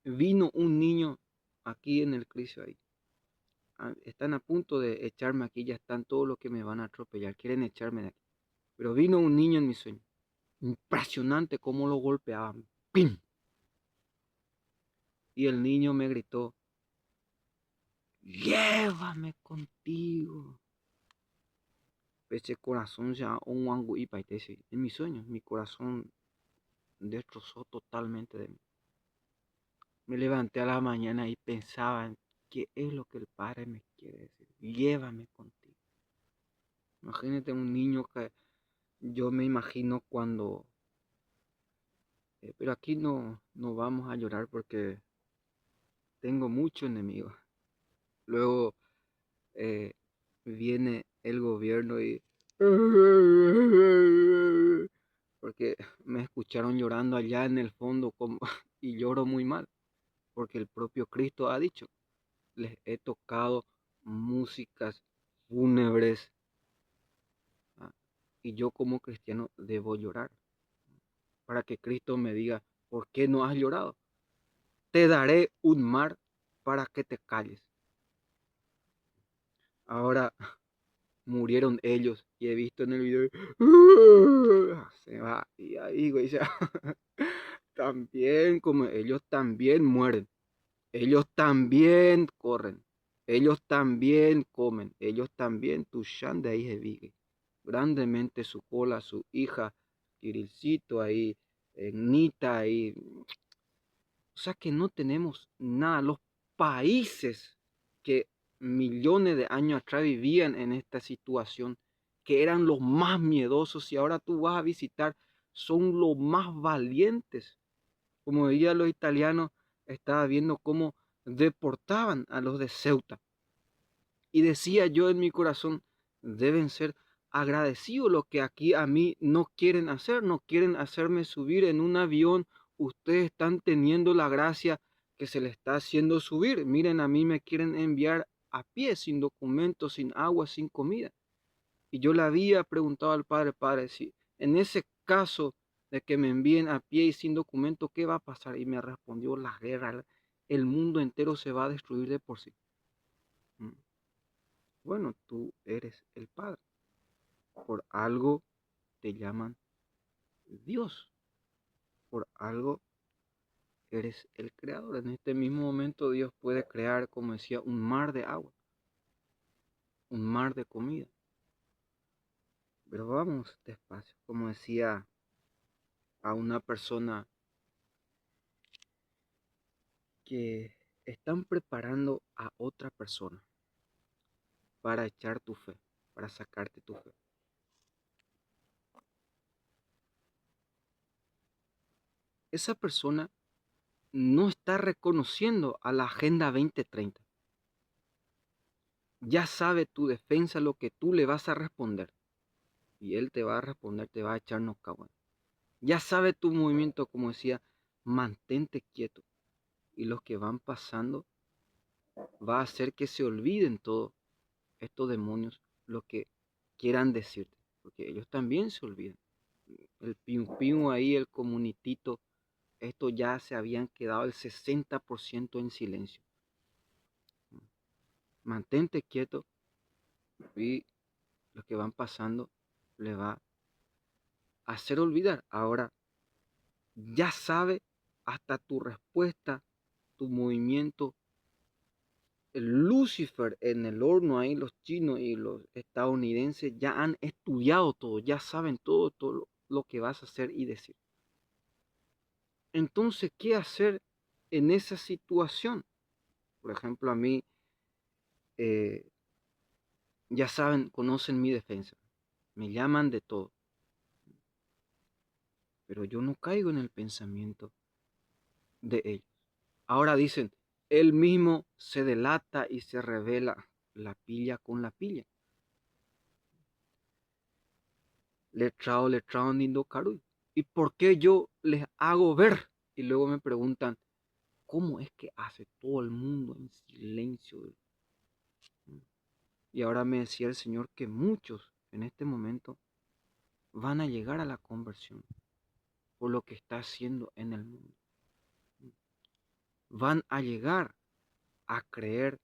Vino un niño aquí en el cristo ahí. Están a punto de echarme aquí, ya están todos los que me van a atropellar, quieren echarme de aquí. Pero vino un niño en mi sueño. Impresionante cómo lo golpeaban. ¡Pim! Y el niño me gritó, llévame contigo. Ese corazón ya un wangu y paitese. En mis sueños, mi corazón destrozó totalmente de mí. Me levanté a la mañana y pensaba en qué es lo que el Padre me quiere decir. Llévame contigo. Imagínate un niño que yo me imagino cuando... pero aquí no vamos a llorar porque tengo muchos enemigos. Luego viene el gobierno y... Porque me escucharon llorando allá en el fondo y lloro muy mal, porque el propio Cristo ha dicho, les he tocado músicas fúnebres, ¿ah? Y yo como cristiano debo llorar para que Cristo me diga, ¿por qué no has llorado? Te daré un mar para que te calles. Ahora murieron ellos y he visto en el video, se va, y ahí, güey, ya, también como ellos también mueren, ellos también corren, ellos también comen, ellos también tushan de ahí se vive grandemente su cola, su hija, Kirilcito ahí, Nita ahí, o sea que no tenemos nada. Los países que millones de años atrás vivían en esta situación, que eran los más miedosos y ahora tú vas a visitar, son los más valientes. Como veían los italianos, estaba viendo cómo deportaban a los de Ceuta. Y decía yo en mi corazón, deben ser agradecidos los que aquí a mí no quieren hacer, no quieren hacerme subir en un avión. Ustedes están teniendo la gracia que se les está haciendo subir. Miren, a mí me quieren enviar a pie, sin documentos, sin agua, sin comida. Y yo le había preguntado al padre, si en ese caso de que me envíen a pie y sin documento, ¿qué va a pasar? Y me respondió, la guerra, el mundo entero se va a destruir de por sí. Bueno, tú eres el Padre. Por algo te llaman Dios. Por algo eres el creador. En este mismo momento Dios puede crear, como decía, un mar de agua, un mar de comida. Pero vamos despacio. Como decía a una persona que están preparando a otra persona para echar tu fe, para sacarte tu fe. Esa persona no está reconociendo a la Agenda 2030. Ya sabe tu defensa lo que tú le vas a responder. Y él te va a responder, te va a echar knockout. Ya sabe tu movimiento, como decía, mantente quieto. Y los que van pasando va a hacer que se olviden todos estos demonios lo que quieran decirte. Porque ellos también se olvidan. El piu piu ahí, el comunitito, esto ya se habían quedado el 60% en silencio. Mantente quieto y los que van pasando le va a hacer olvidar. Ahora ya sabe hasta tu respuesta, tu movimiento. El Lucifer en el horno ahí, los chinos y los estadounidenses ya han estudiado todo, ya saben todo lo que vas a hacer y decir. Entonces, ¿qué hacer en esa situación? Por ejemplo, a mí, eh, ya saben, conocen mi defensa, me llaman de todo, pero yo no caigo en el pensamiento de ellos. Ahora dicen, él mismo se delata y se revela la pilla con la pilla. Letrao, nindo caruy. ¿Y por qué yo les hago ver? Y luego me preguntan, ¿cómo es que hace todo el mundo en silencio? Y ahora me decía el Señor que muchos en este momento van a llegar a la conversión por lo que está haciendo en el mundo. Van a llegar a creer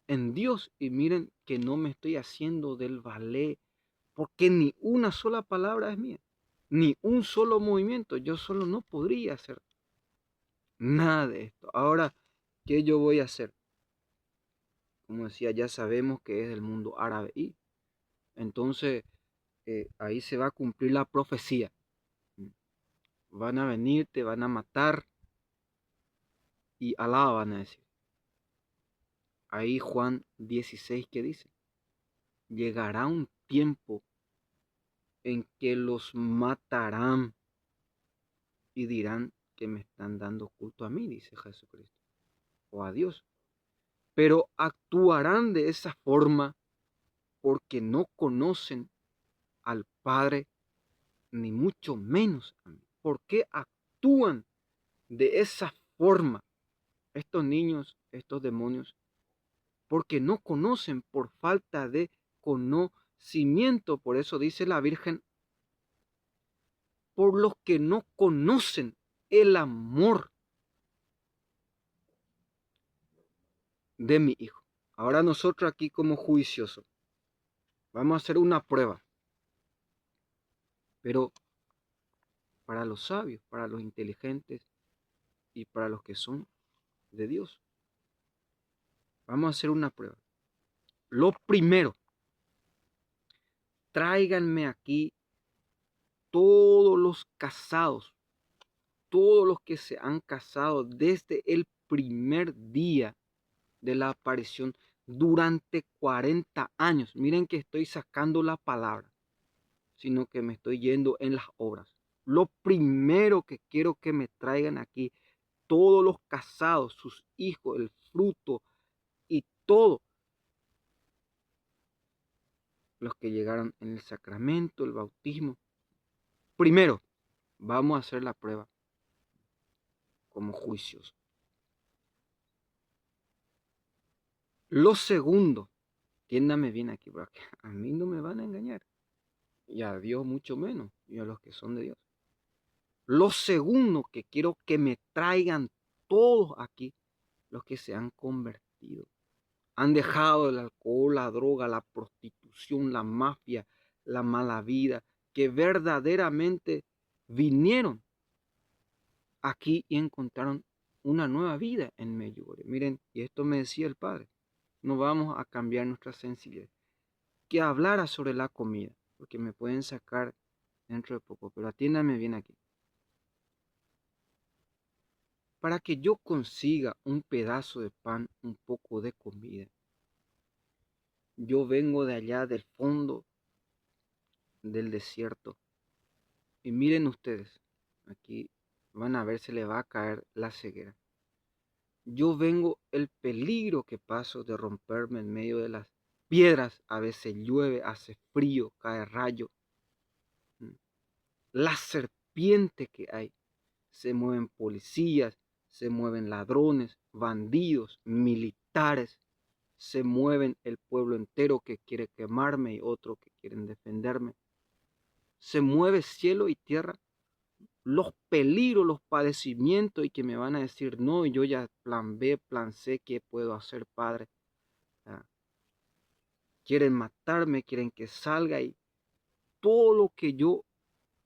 en Dios y miren que no me estoy haciendo del ballet porque ni una sola palabra es mía, ni un solo movimiento. Yo solo no podría hacer nada de esto. Ahora, ¿qué yo voy a hacer? Como decía, ya sabemos que es del mundo árabe y entonces ahí se va a cumplir la profecía. Van a venir, te van a matar y Alá van a decir. Ahí Juan 16 que dice, llegará un tiempo en que los matarán y dirán que me están dando culto a mí, dice Jesucristo, o a Dios. Pero actuarán de esa forma porque no conocen al Padre, ni mucho menos a mí. ¿Por qué actúan de esa forma estos niños, estos demonios? Porque no conocen, por falta de conocimiento. Por eso dice la Virgen, por los que no conocen el amor de mi Hijo. Ahora nosotros aquí como juiciosos vamos a hacer una prueba, pero para los sabios, para los inteligentes y para los que son de Dios. Vamos a hacer una prueba. Lo primero, tráiganme aquí todos los casados, todos los que se han casado desde el primer día de la aparición durante 40 años. Miren que estoy sacando la palabra, sino que me estoy yendo en las obras. Lo primero que quiero que me traigan aquí, todos los casados, sus hijos, el fruto y todo, los que llegaron en el sacramento, el bautismo. Primero, vamos a hacer la prueba como juicios. Lo segundo, entiéndame bien aquí, porque a mí no me van a engañar, y a Dios mucho menos, y a los que son de Dios. Lo segundo que quiero que me traigan todos aquí, los que se han convertido, han dejado el alcohol, la droga, la prostitución, la mafia, la mala vida, que verdaderamente vinieron aquí y encontraron una nueva vida en Medjugorje. Miren, y esto me decía el Padre, no vamos a cambiar nuestra sensibilidad. Que hablara sobre la comida, porque me pueden sacar dentro de poco, pero atiéndame bien aquí. Para que yo consiga un pedazo de pan, un poco de comida, yo vengo de allá del fondo del desierto. Y miren ustedes, aquí van a ver, se le va a caer la ceguera. Yo vengo el peligro que paso de romperme en medio de las piedras. A veces llueve, hace frío, cae rayo. La serpiente que hay. Se mueven policías, se mueven ladrones, bandidos, militares. Se mueven el pueblo entero que quiere quemarme y otro que quieren defenderme. Se mueve cielo y tierra, los peligros, los padecimientos y que me van a decir, no, yo ya plan B, plan C, ¿qué puedo hacer, Padre? Ah, quieren matarme, quieren que salga y todo lo que yo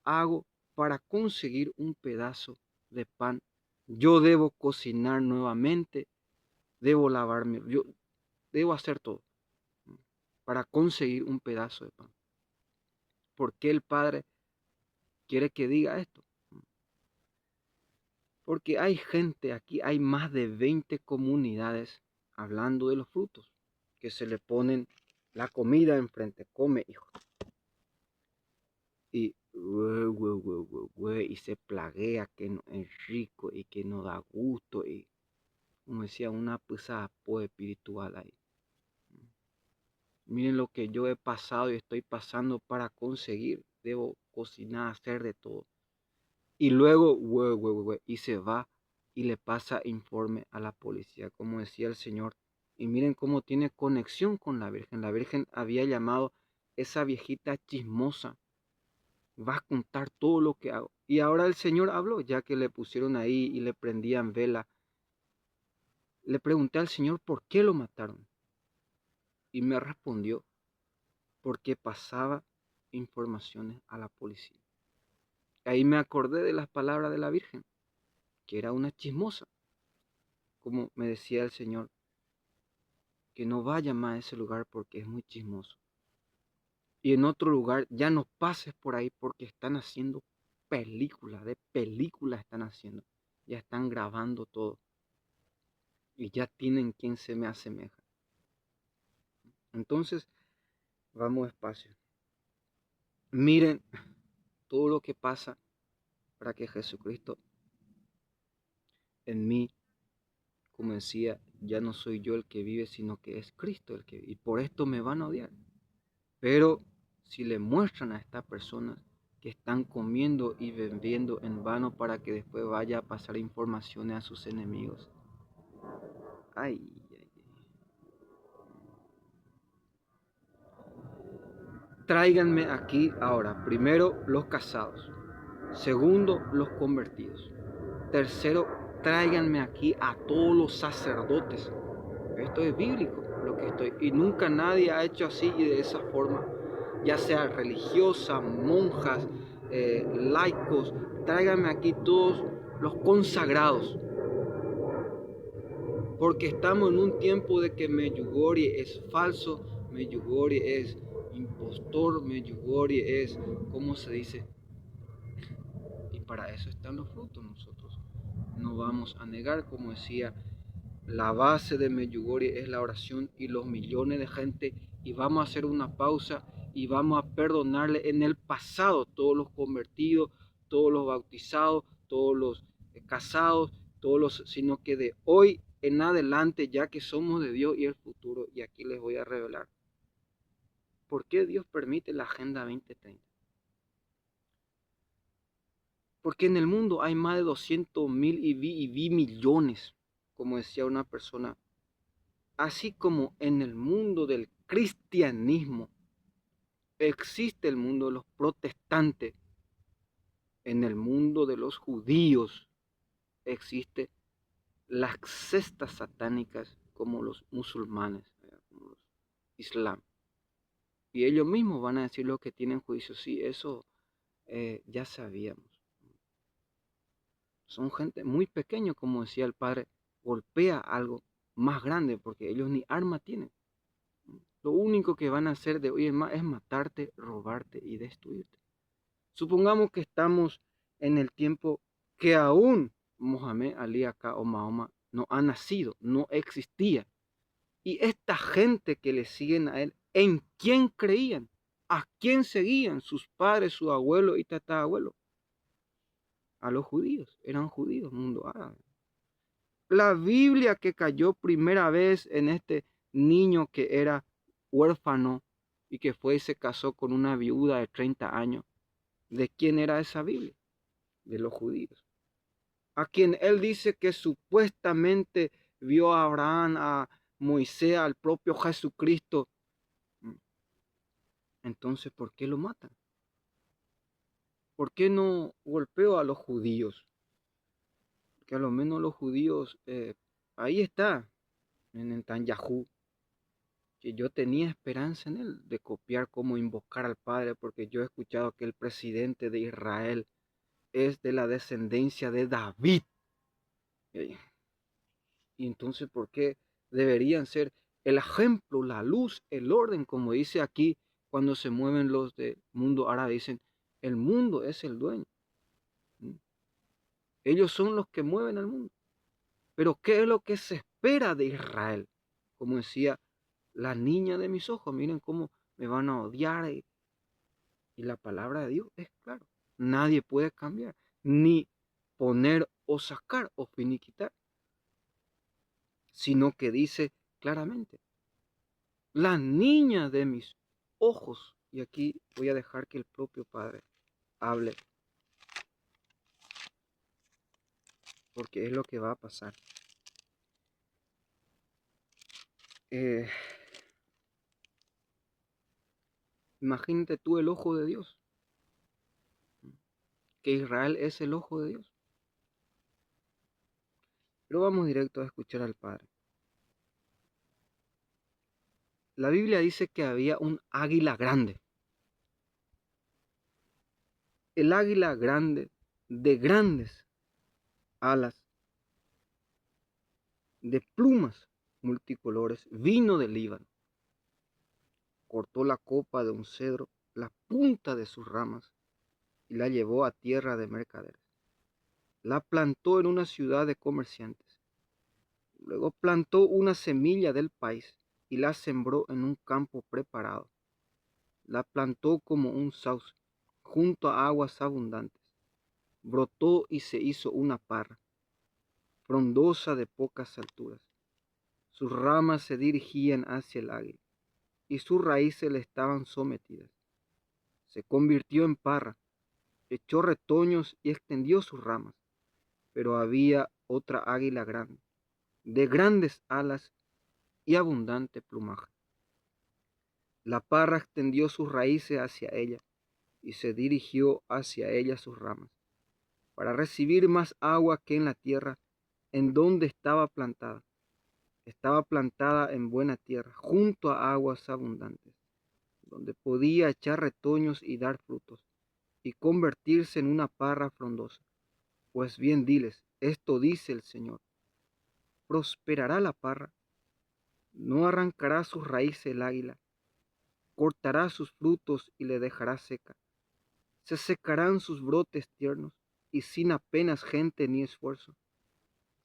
hago para conseguir un pedazo de pan. Yo debo cocinar nuevamente, debo lavarme, yo debo hacer todo para conseguir un pedazo de pan. ¿Por qué el Padre quiere que diga esto? Porque hay gente aquí, hay más de 20 comunidades hablando de los frutos, que se le ponen la comida enfrente, come, hijo. Y, y se plaguea que no es rico y que no da gusto. Y, como decía, una pesada espiritual ahí. Miren lo que yo he pasado y estoy pasando para conseguir. Debo cocinar, hacer de todo. Y luego, y se va y le pasa informe a la policía, como decía el Señor. Y miren cómo tiene conexión con la Virgen. La Virgen había llamado esa viejita chismosa. Va a contar todo lo que hago. Y ahora el Señor habló, ya que le pusieron ahí y le prendían vela. Le pregunté al Señor por qué lo mataron. Y me respondió, porque pasaba informaciones a la policía. Ahí me acordé de las palabras de la Virgen, que era una chismosa. Como me decía el Señor, que no vaya más a ese lugar porque es muy chismoso. Y en otro lugar, ya no pases por ahí porque están haciendo películas, de películas están haciendo. Ya están grabando todo. Y ya tienen quien se me asemeja. Entonces, vamos despacio. Miren todo lo que pasa para que Jesucristo en mí, como decía, ya no soy yo el que vive, sino que es Cristo el que vive. Y por esto me van a odiar. Pero si le muestran a estas personas que están comiendo y bebiendo en vano para que después vaya a pasar informaciones a sus enemigos. Ay, ay, ay. Tráiganme aquí ahora, primero los casados, segundo los convertidos, tercero tráiganme aquí a todos los sacerdotes. Esto es bíblico lo que estoy, y nunca nadie ha hecho así y de esa forma, ya sea religiosa, monjas, laicos. Tráiganme aquí todos los consagrados, porque estamos en un tiempo de que Medjugorje es falso, Medjugorje es impostor, Medjugorje es, ¿cómo se dice? Y para eso están los frutos. Nosotros no vamos a negar, como decía, la base de Medjugorje es la oración y los millones de gente, y vamos a hacer una pausa y vamos a perdonarle en el pasado todos los convertidos, todos los bautizados, todos los casados, todos los, sino que de hoy en adelante, ya que somos de Dios y el futuro, y aquí les voy a revelar por qué Dios permite la Agenda 2030. Porque en el mundo hay más de 200.000 y millones, como decía una persona. Así como en el mundo del cristianismo existe el mundo de los protestantes, en el mundo de los judíos existe las sectas satánicas como los musulmanes, como los islam. Y ellos mismos van a decir lo que tienen juicio. Sí, eso ya sabíamos. Son gente muy pequeña, como decía el padre, golpea algo más grande porque ellos ni arma tienen. Lo único que van a hacer de hoy en más es matarte, robarte y destruirte. Supongamos que estamos en el tiempo que aún Mohamed Ali acá o Mahoma no ha nacido, no existía. Y esta gente que le siguen a él, ¿en quién creían? ¿A quién seguían sus padres, sus abuelos y tatarabuelos? A los judíos, eran judíos, mundo árabe. La Biblia que cayó primera vez en este niño que era huérfano y que fue y se casó con una viuda de 30 años. ¿De quién era esa Biblia? De los judíos. A quien él dice que supuestamente vio a Abraham, a Moisés, al propio Jesucristo. Entonces, ¿por qué lo matan? ¿Por qué no golpeó a los judíos? Que a lo menos los judíos, ahí está, en Netanyahu, que yo tenía esperanza en él, de copiar cómo invocar al Padre, porque yo he escuchado que el presidente de Israel es de la descendencia de David. Y entonces, ¿por qué deberían ser el ejemplo, la luz, el orden, como dice aquí cuando se mueven los del mundo árabe? Dicen, el mundo es el dueño. Ellos son los que mueven al mundo. Pero ¿qué es lo que se espera de Israel? Como decía la niña de mis ojos, miren cómo me van a odiar. Y la palabra de Dios es claro. Nadie puede cambiar, ni poner o sacar o finiquitar, sino que dice claramente, la niña de mis ojos. Y aquí voy a dejar que el propio Padre hable, porque es lo que va a pasar. Imagínate tú el ojo de Dios, que Israel es el ojo de Dios. Pero vamos directo a escuchar al Padre. La Biblia dice que había un águila grande. El águila grande, de grandes alas, de plumas multicolores, vino del Líbano. Cortó la copa de un cedro, la punta de sus ramas, y la llevó a tierra de mercaderes. La plantó en una ciudad de comerciantes. Luego plantó una semilla del país y la sembró en un campo preparado. La plantó como un sauce, junto a aguas abundantes. Brotó y se hizo una parra, frondosa de pocas alturas. Sus ramas se dirigían hacia el águila. y sus raíces le estaban sometidas. Se convirtió en parra, echó retoños y extendió sus ramas. Pero había otra águila grande, de grandes alas y abundante plumaje. La parra extendió sus raíces hacia ella y se dirigió hacia ella sus ramas, para recibir más agua que en la tierra en donde estaba plantada. Estaba plantada en buena tierra, junto a aguas abundantes, donde podía echar retoños y dar frutos, y convertirse en una parra frondosa. Pues bien, diles, esto dice el Señor: prosperará la parra, no arrancará sus raíces el águila, cortará sus frutos y le dejará seca. Se secarán sus brotes tiernos, y sin apenas gente ni esfuerzo.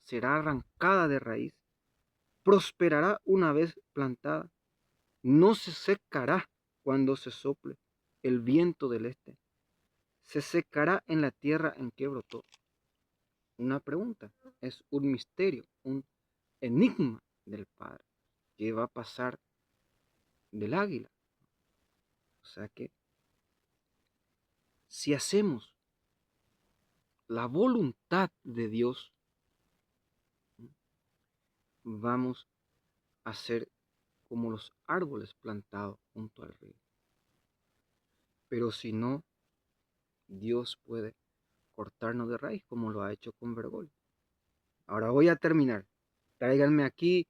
Será arrancada de raíz, prosperará una vez plantada, no se secará cuando se sople el viento del este. Se secará en la tierra en que brotó. Una pregunta, es un misterio, un enigma del Padre. ¿Qué va a pasar del águila? O sea que si hacemos la voluntad de Dios, vamos a ser como los árboles plantados junto al río. Pero si no, Dios puede cortarnos de raíz como lo ha hecho con Bergoglio. Ahora voy a terminar. Tráiganme aquí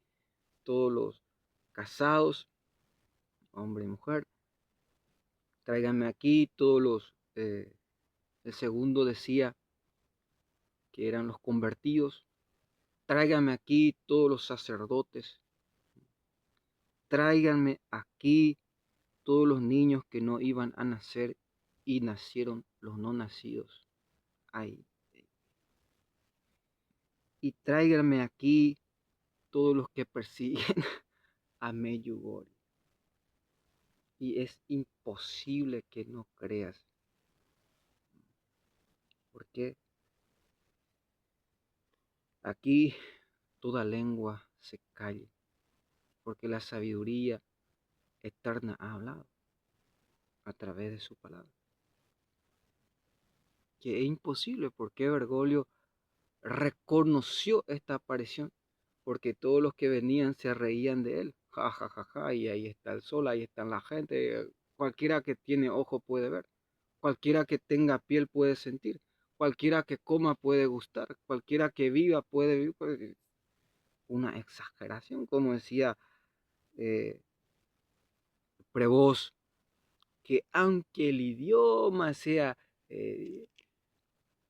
todos los casados, hombre y mujer. Tráiganme aquí todos los... el segundo decía que eran los convertidos. Tráiganme aquí todos los sacerdotes. Tráiganme aquí todos los niños que no iban a nacer y nacieron los no nacidos. Ahí. Y tráiganme aquí todos los que persiguen a Medjugorje. Y es imposible que no creas. Porque aquí toda lengua se calle. Porque la sabiduría eterna ha hablado a través de su palabra. Que es imposible, porque Bergoglio reconoció esta aparición, porque todos los que venían se reían de él. Ja, ja, ja, ja, y ahí está el sol, ahí está la gente. Cualquiera que tiene ojo puede ver. Cualquiera que tenga piel puede sentir. Cualquiera que coma puede gustar. Cualquiera que viva puede vivir. Pues, una exageración, como decía eh, Prevost, que aunque el idioma sea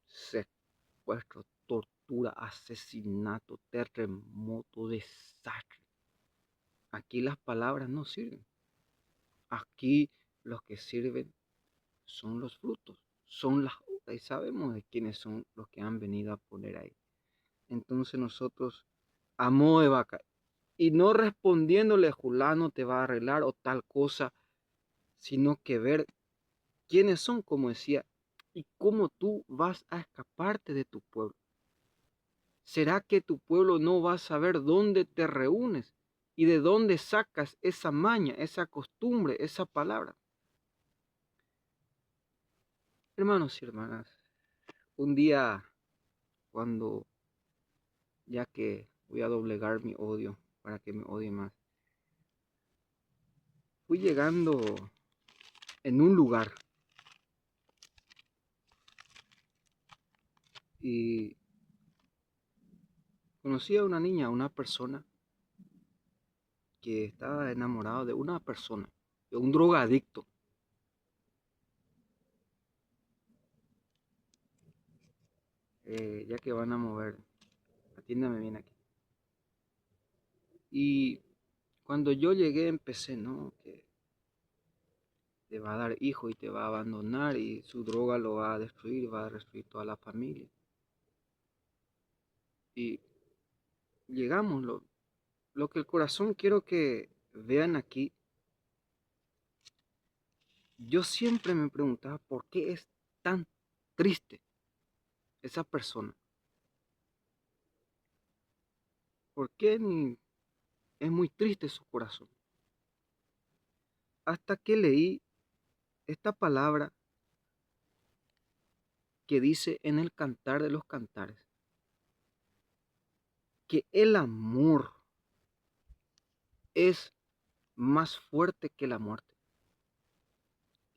secuestro, tortura, asesinato, terremoto, desastre, aquí las palabras no sirven. Aquí los que sirven son los frutos, son las uvas, y sabemos de quiénes son los que han venido a poner ahí. Entonces nosotros, a modo de vaca, y no respondiéndole fulano te va a arreglar o tal cosa, sino que ver quiénes son, como decía, y cómo tú vas a escaparte de tu pueblo. ¿Será que tu pueblo no va a saber dónde te reúnes y de dónde sacas esa maña, esa costumbre, esa palabra? Hermanos y hermanas, un día cuando, ya que voy a doblegar mi odio para que me odie más, fui llegando en un lugar y conocí a una niña, a una persona que estaba enamorado de una persona, de un drogadicto. Ya que van a mover, atiéndame bien aquí. Y cuando yo llegué empecé, ¿no? Que te va a dar hijo y te va a abandonar y su droga lo va a destruir toda la familia. Y llegamos, lo que el corazón quiero que vean aquí, yo siempre me preguntaba por qué es tan triste esa persona. ¿Por qué es muy triste su corazón? hasta que leí esta palabra que dice en el Cantar de los Cantares, que el amor es más fuerte que la muerte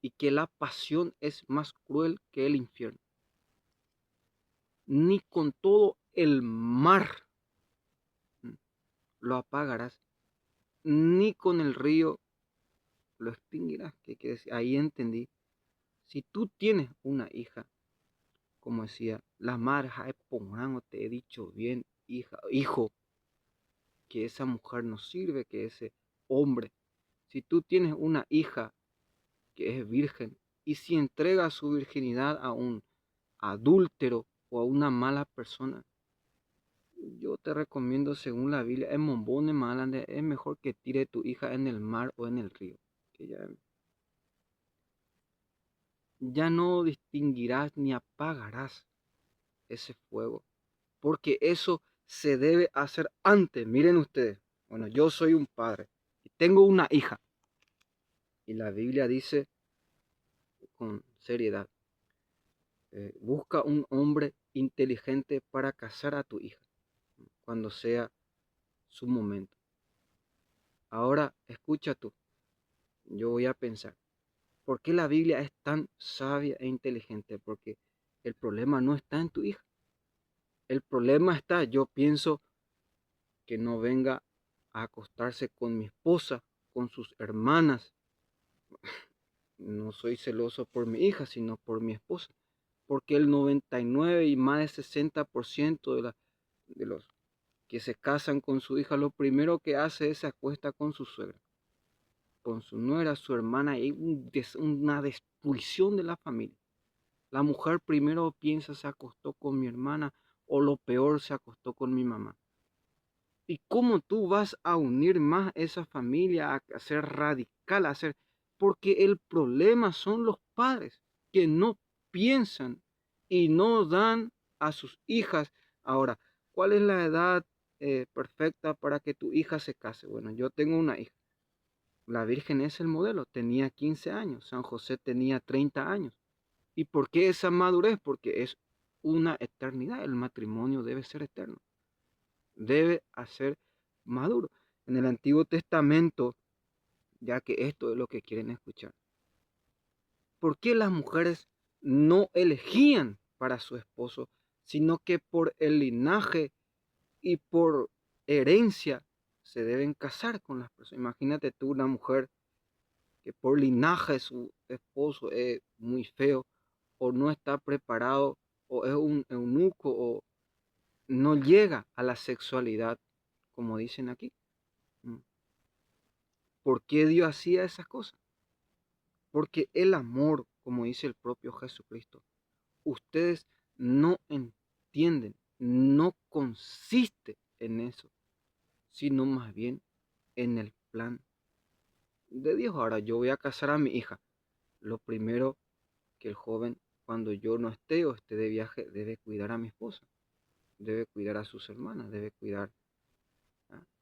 y que la pasión es más cruel que el infierno. Ni con todo el mar lo apagarás, ni con el río lo extinguirás. ¿Qué quiere decir? Ahí entendí. Si tú tienes una hija, como decía, la madre, te he dicho bien, hija, hijo, que esa mujer no sirve, que ese hombre. Si tú tienes una hija que es virgen y si entrega su virginidad a un adúltero o a una mala persona, yo te recomiendo, según la Biblia, en Mombone Malande, es mejor que tire tu hija en el mar o en el río. Que ya no distinguirás ni apagarás ese fuego, porque eso se debe hacer antes. Miren ustedes, bueno, yo soy un padre y tengo una hija, y la Biblia dice con seriedad, busca un hombre inteligente para casar a tu hija cuando sea su momento. Ahora, escucha tú, yo voy a pensar, ¿por qué la Biblia es tan sabia e inteligente? Porque el problema no está en tu hija. El problema está, yo pienso, que no venga a acostarse con mi esposa, con sus hermanas. No soy celoso por mi hija, sino por mi esposa. Porque el 99 y más de 60% de los que se casan con su hija, lo primero que hace es se acuesta con su suegra, con su nuera, su hermana, y una destrucción de la familia. La mujer primero piensa se acostó con mi hermana o lo peor se acostó con mi mamá. ¿Y cómo tú vas a unir más esa familia, a ser radical, a ser? Porque el problema son los padres que no piensan y no dan a sus hijas. Ahora, ¿cuál es la edad perfecta para que tu hija se case? Bueno, yo tengo una hija. La Virgen es el modelo, tenía 15 años, San José tenía 30 años. ¿Y por qué esa madurez? Porque es una eternidad, el matrimonio debe ser eterno, debe ser maduro. En el Antiguo Testamento, ya que esto es lo que quieren escuchar, ¿por qué las mujeres no elegían para su esposo, sino que por el linaje y por herencia se deben casar con las personas? Imagínate tú una mujer que por linaje su esposo es muy feo o no está preparado o es un eunuco o no llega a la sexualidad, como dicen aquí. ¿Por qué Dios hacía esas cosas? Porque el amor, como dice el propio Jesucristo, ustedes no entienden, no consiste en eso, sino más bien en el plan de Dios. Ahora yo voy a casar a mi hija. Lo primero que el joven, cuando yo no esté o esté de viaje, debe cuidar a mi esposa, debe cuidar a sus hermanas, debe cuidar,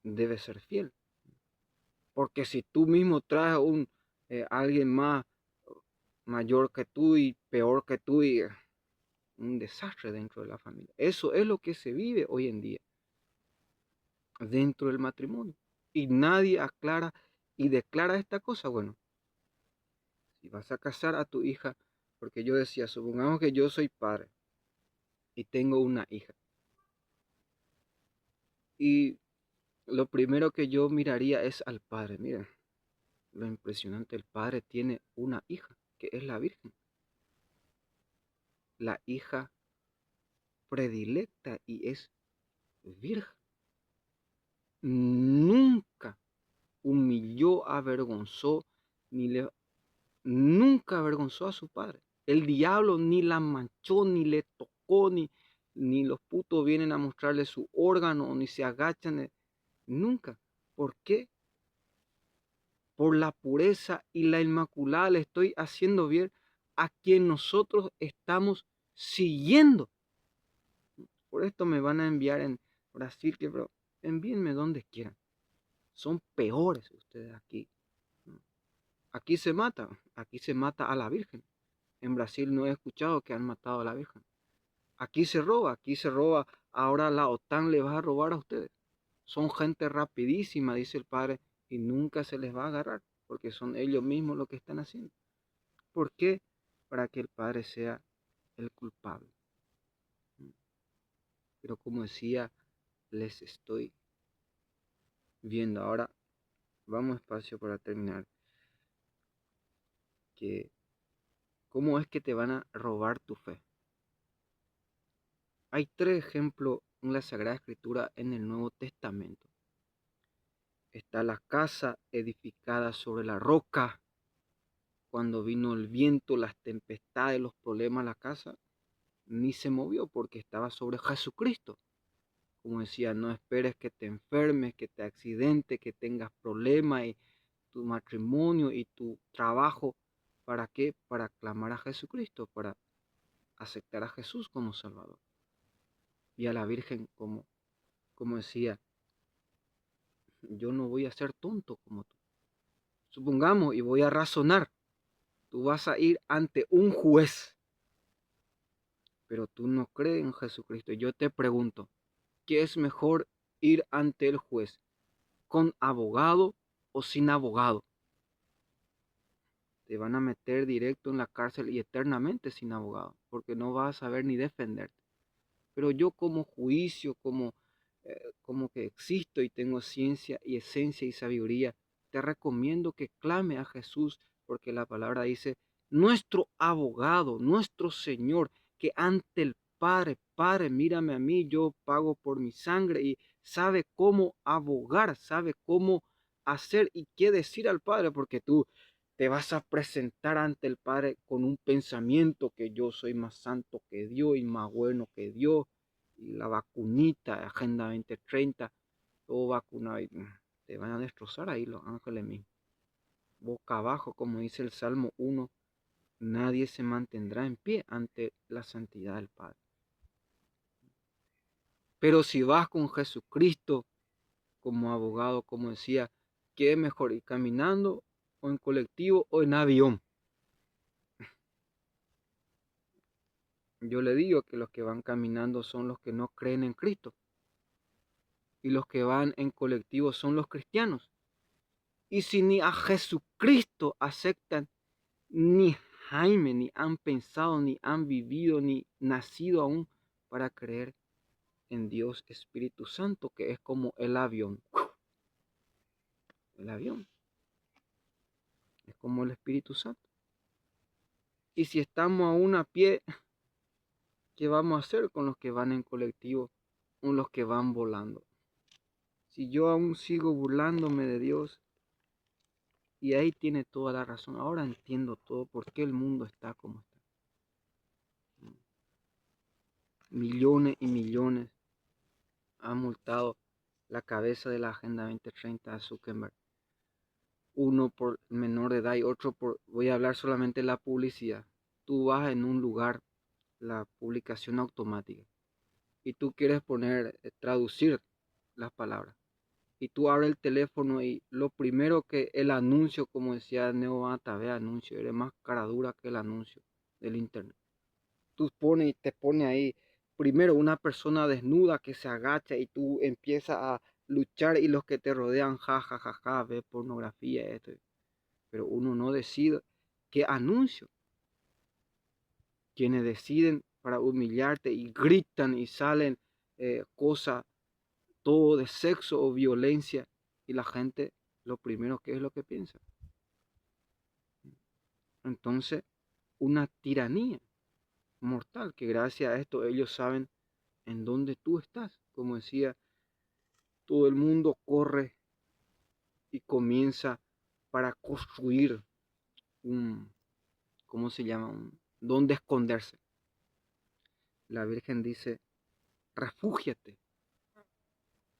debe ser fiel. Porque si tú mismo traes alguien más mayor que tú y peor que tú y un desastre dentro de la familia. Eso es lo que se vive hoy en día dentro del matrimonio. Y nadie aclara y declara esta cosa. Bueno, si vas a casar a tu hija, porque yo decía, supongamos que yo soy padre y tengo una hija. Y lo primero que yo miraría es al padre. Miren, lo impresionante, el padre tiene una hija, que es la Virgen. La hija predilecta y es virgen. Nunca humilló, avergonzó, nunca avergonzó a su padre. El diablo ni la manchó, ni le tocó, ni los putos vienen a mostrarle su órgano, ni se agachan. Nunca. ¿Por qué? Por la pureza y la inmaculada le estoy haciendo bien a quien nosotros estamos siguiendo. Por esto me van a enviar en Brasil, pero envíenme donde quieran. Son peores ustedes aquí. aquí se mata a la Virgen. En Brasil no he escuchado que han matado a la Virgen. Aquí se roba, ahora la OTAN le va a robar a ustedes. Son gente rapidísima, dice el padre, y nunca se les va a agarrar, porque son ellos mismos los que están haciendo. ¿Por qué? Para que el padre sea el culpable. Pero como decía, les estoy viendo. Ahora vamos despacio para terminar. Que, ¿cómo es que te van a robar tu fe? Hay 3 ejemplos en la Sagrada Escritura en el Nuevo Testamento. Está la casa edificada sobre la roca. Cuando vino el viento, las tempestades, los problemas, la casa ni se movió porque estaba sobre Jesucristo. Como decía, no esperes que te enfermes, que te accidentes, que tengas problemas y tu matrimonio y tu trabajo. ¿Para qué? Para clamar a Jesucristo, para aceptar a Jesús como Salvador. Y a la Virgen como decía, yo no voy a ser tonto como tú. Supongamos, y voy a razonar, tú vas a ir ante un juez, pero tú no crees en Jesucristo. Yo te pregunto, ¿qué es mejor ir ante el juez? ¿Con abogado o sin abogado? Te van a meter directo en la cárcel y eternamente sin abogado, porque no vas a saber ni defenderte. Pero yo como juicio, como que existo y tengo ciencia y esencia y sabiduría, te recomiendo que clame a Jesús, porque la palabra dice, nuestro abogado, nuestro Señor, que ante el Padre, Padre, mírame a mí, yo pago por mi sangre y sabe cómo abogar, sabe cómo hacer y qué decir al Padre, porque tú te vas a presentar ante el Padre con un pensamiento que yo soy más santo que Dios y más bueno que Dios, y la vacunita, Agenda 2030, todo vacunado, y te van a destrozar ahí los ángeles mismos. Boca abajo, como dice el Salmo 1, nadie se mantendrá en pie ante la santidad del Padre. Pero si vas con Jesucristo como abogado, como decía, ¿qué es mejor, ir caminando o en colectivo o en avión? Yo le digo que los que van caminando son los que no creen en Cristo. Y los que van en colectivo son los cristianos. Y si ni a Jesucristo aceptan, ni Jaime, ni han pensado, ni han vivido, ni nacido aún para creer en Dios Espíritu Santo, que es como el avión. El avión es como el Espíritu Santo. Y si estamos aún a pie, ¿qué vamos a hacer con los que van en colectivo o los que van volando? Si yo aún sigo burlándome de Dios, y ahí tiene toda la razón. Ahora entiendo todo por qué el mundo está como está. Millones y millones han multado la cabeza de la Agenda 2030 a Zuckerberg. Uno por menor de edad y otro por, voy a hablar solamente de la publicidad. Tú vas en un lugar, la publicación automática, y tú quieres poner, traducir las palabras. Y tú abres el teléfono y lo primero que el anuncio, como decía Neo Atabe, anuncio, eres más cara dura que el anuncio del internet. Tú pones y te pone ahí, primero una persona desnuda que se agacha y tú empiezas a luchar y los que te rodean, ja, ja, ja, ja, ve pornografía, esto. Pero uno no decide qué anuncio. Quienes deciden para humillarte y gritan y salen cosas, todo de sexo o violencia, y la gente lo primero que es lo que piensa. Entonces, una tiranía mortal, que gracias a esto ellos saben en dónde tú estás. Como decía, todo el mundo corre y comienza para construir un, ¿cómo se llama? Dónde esconderse. La Virgen dice, refúgiate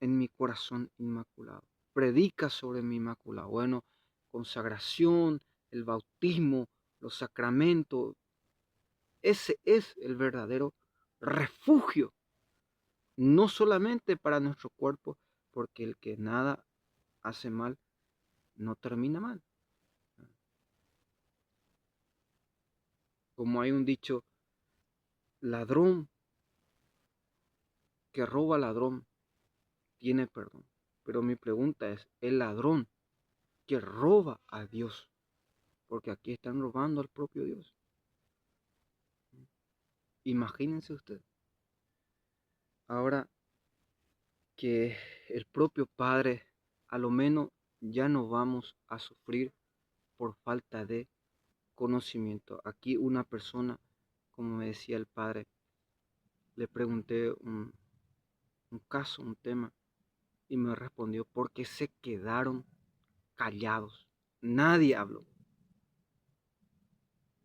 en mi corazón inmaculado. Predica sobre mi inmaculado. Bueno, consagración, el bautismo, los sacramentos. Ese es el verdadero refugio. No solamente para nuestro cuerpo, porque el que nada hace mal, no termina mal. Como hay un dicho, ladrón que roba ladrón tiene perdón. Pero mi pregunta es, el ladrón que roba a Dios, porque aquí están robando al propio Dios. Imagínense ustedes. Ahora que el propio Padre, a lo menos ya no vamos a sufrir por falta de conocimiento. Aquí una persona, como me decía el Padre, le pregunté un caso, un tema, y me respondió, porque se quedaron callados. Nadie habló.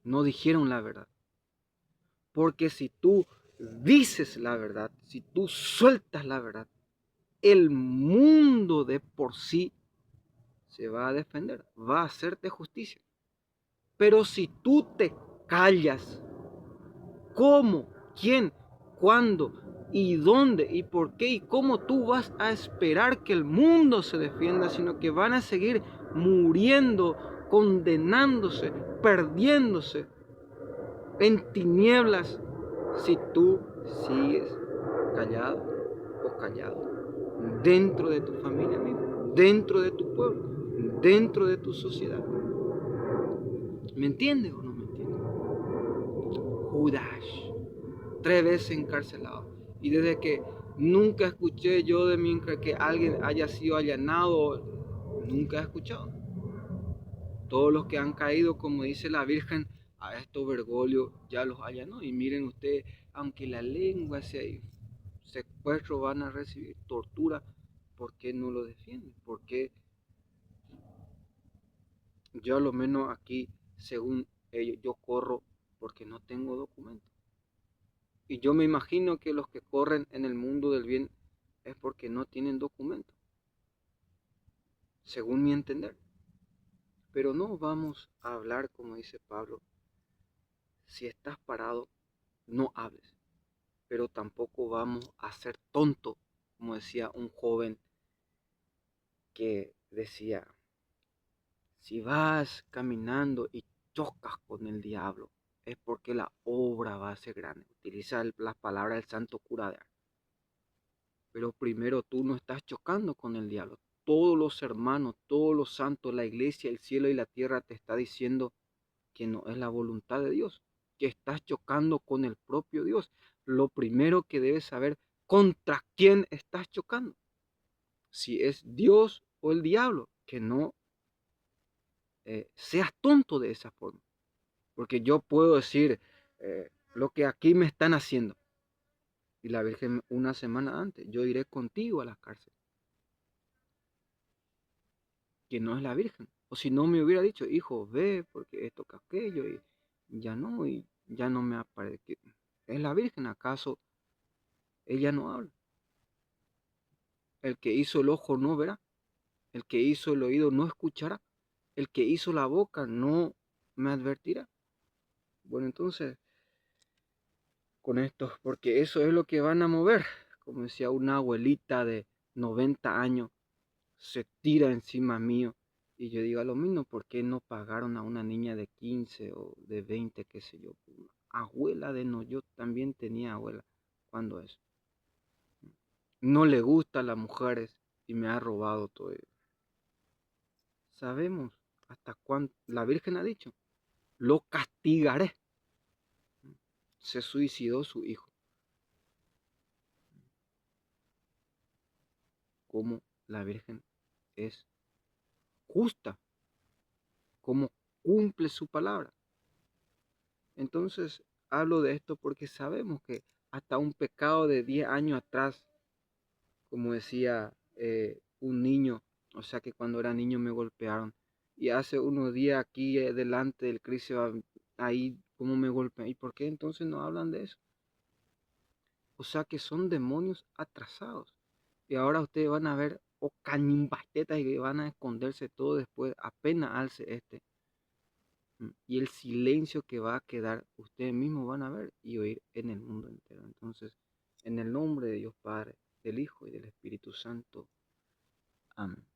No dijeron la verdad. Porque si tú dices la verdad, si tú sueltas la verdad, el mundo de por sí se va a defender, va a hacerte justicia. Pero si tú te callas, ¿cómo? ¿Quién? ¿Cuándo? ¿Y dónde? ¿Y por qué? ¿Y cómo tú vas a esperar que el mundo se defienda? Sino que van a seguir muriendo, condenándose, perdiéndose en tinieblas si tú sigues callado o callado dentro de tu familia misma, dentro de tu pueblo, dentro de tu sociedad. ¿Me entiendes o no me entiendes? Judas, 3 veces encarcelado. Y desde que nunca escuché yo de mientras que alguien haya sido allanado, nunca he escuchado. Todos los que han caído, como dice la Virgen, a estos Bergoglio ya los allanó. Y miren ustedes, aunque la lengua sea secuestro, van a recibir tortura, ¿por qué no lo defienden? Porque yo a lo menos aquí, según ellos, yo corro porque no tengo documento. Y yo me imagino que los que corren en el mundo del bien es porque no tienen documento, según mi entender. Pero no vamos a hablar, como dice Pablo, si estás parado, no hables. Pero tampoco vamos a ser tontos, como decía un joven que decía, si vas caminando y chocas con el diablo, es porque la obra va a ser grande. Utiliza las palabras del santo cura de Ars. Pero primero tú no estás chocando con el diablo. Todos los hermanos, todos los santos, la iglesia, el cielo y la tierra te está diciendo que no es la voluntad de Dios, que estás chocando con el propio Dios. Lo primero que debes saber, ¿contra quién estás chocando? Si es Dios o el diablo, que no seas tonto de esa forma. Porque yo puedo decir lo que aquí me están haciendo. Y la Virgen una semana antes, yo iré contigo a la cárcel. Que no es la Virgen. O si no me hubiera dicho, hijo, ve, porque esto que aquello, y ya no me aparece. ¿Es la Virgen? ¿Acaso ella no habla? El que hizo el ojo no verá. El que hizo el oído no escuchará. El que hizo la boca no me advertirá. Bueno, entonces, con esto, porque eso es lo que van a mover. Como decía una abuelita de 90 años, se tira encima mío. Y yo digo a lo mismo, ¿por qué no pagaron a una niña de 15 o de 20, qué sé yo? Abuela de no, yo también tenía abuela cuando eso. No le gusta a las mujeres y me ha robado todo ello. Sabemos hasta cuándo, la Virgen ha dicho, lo castigaré. Se suicidó su hijo. Como la Virgen es justa, como cumple su palabra. Entonces, hablo de esto porque sabemos que hasta un pecado de 10 años atrás, como decía un niño, o sea que cuando era niño me golpearon, y hace unos días aquí delante del Cristo, ahí como me golpean, ¿y por qué entonces no hablan de eso? O sea que son demonios atrasados, y ahora ustedes van a ver o cañimbastetas y van a esconderse todo después, apenas alce este. Y el silencio que va a quedar, ustedes mismos van a ver y oír en el mundo entero. Entonces, en el nombre de Dios Padre, del Hijo y del Espíritu Santo. Amén.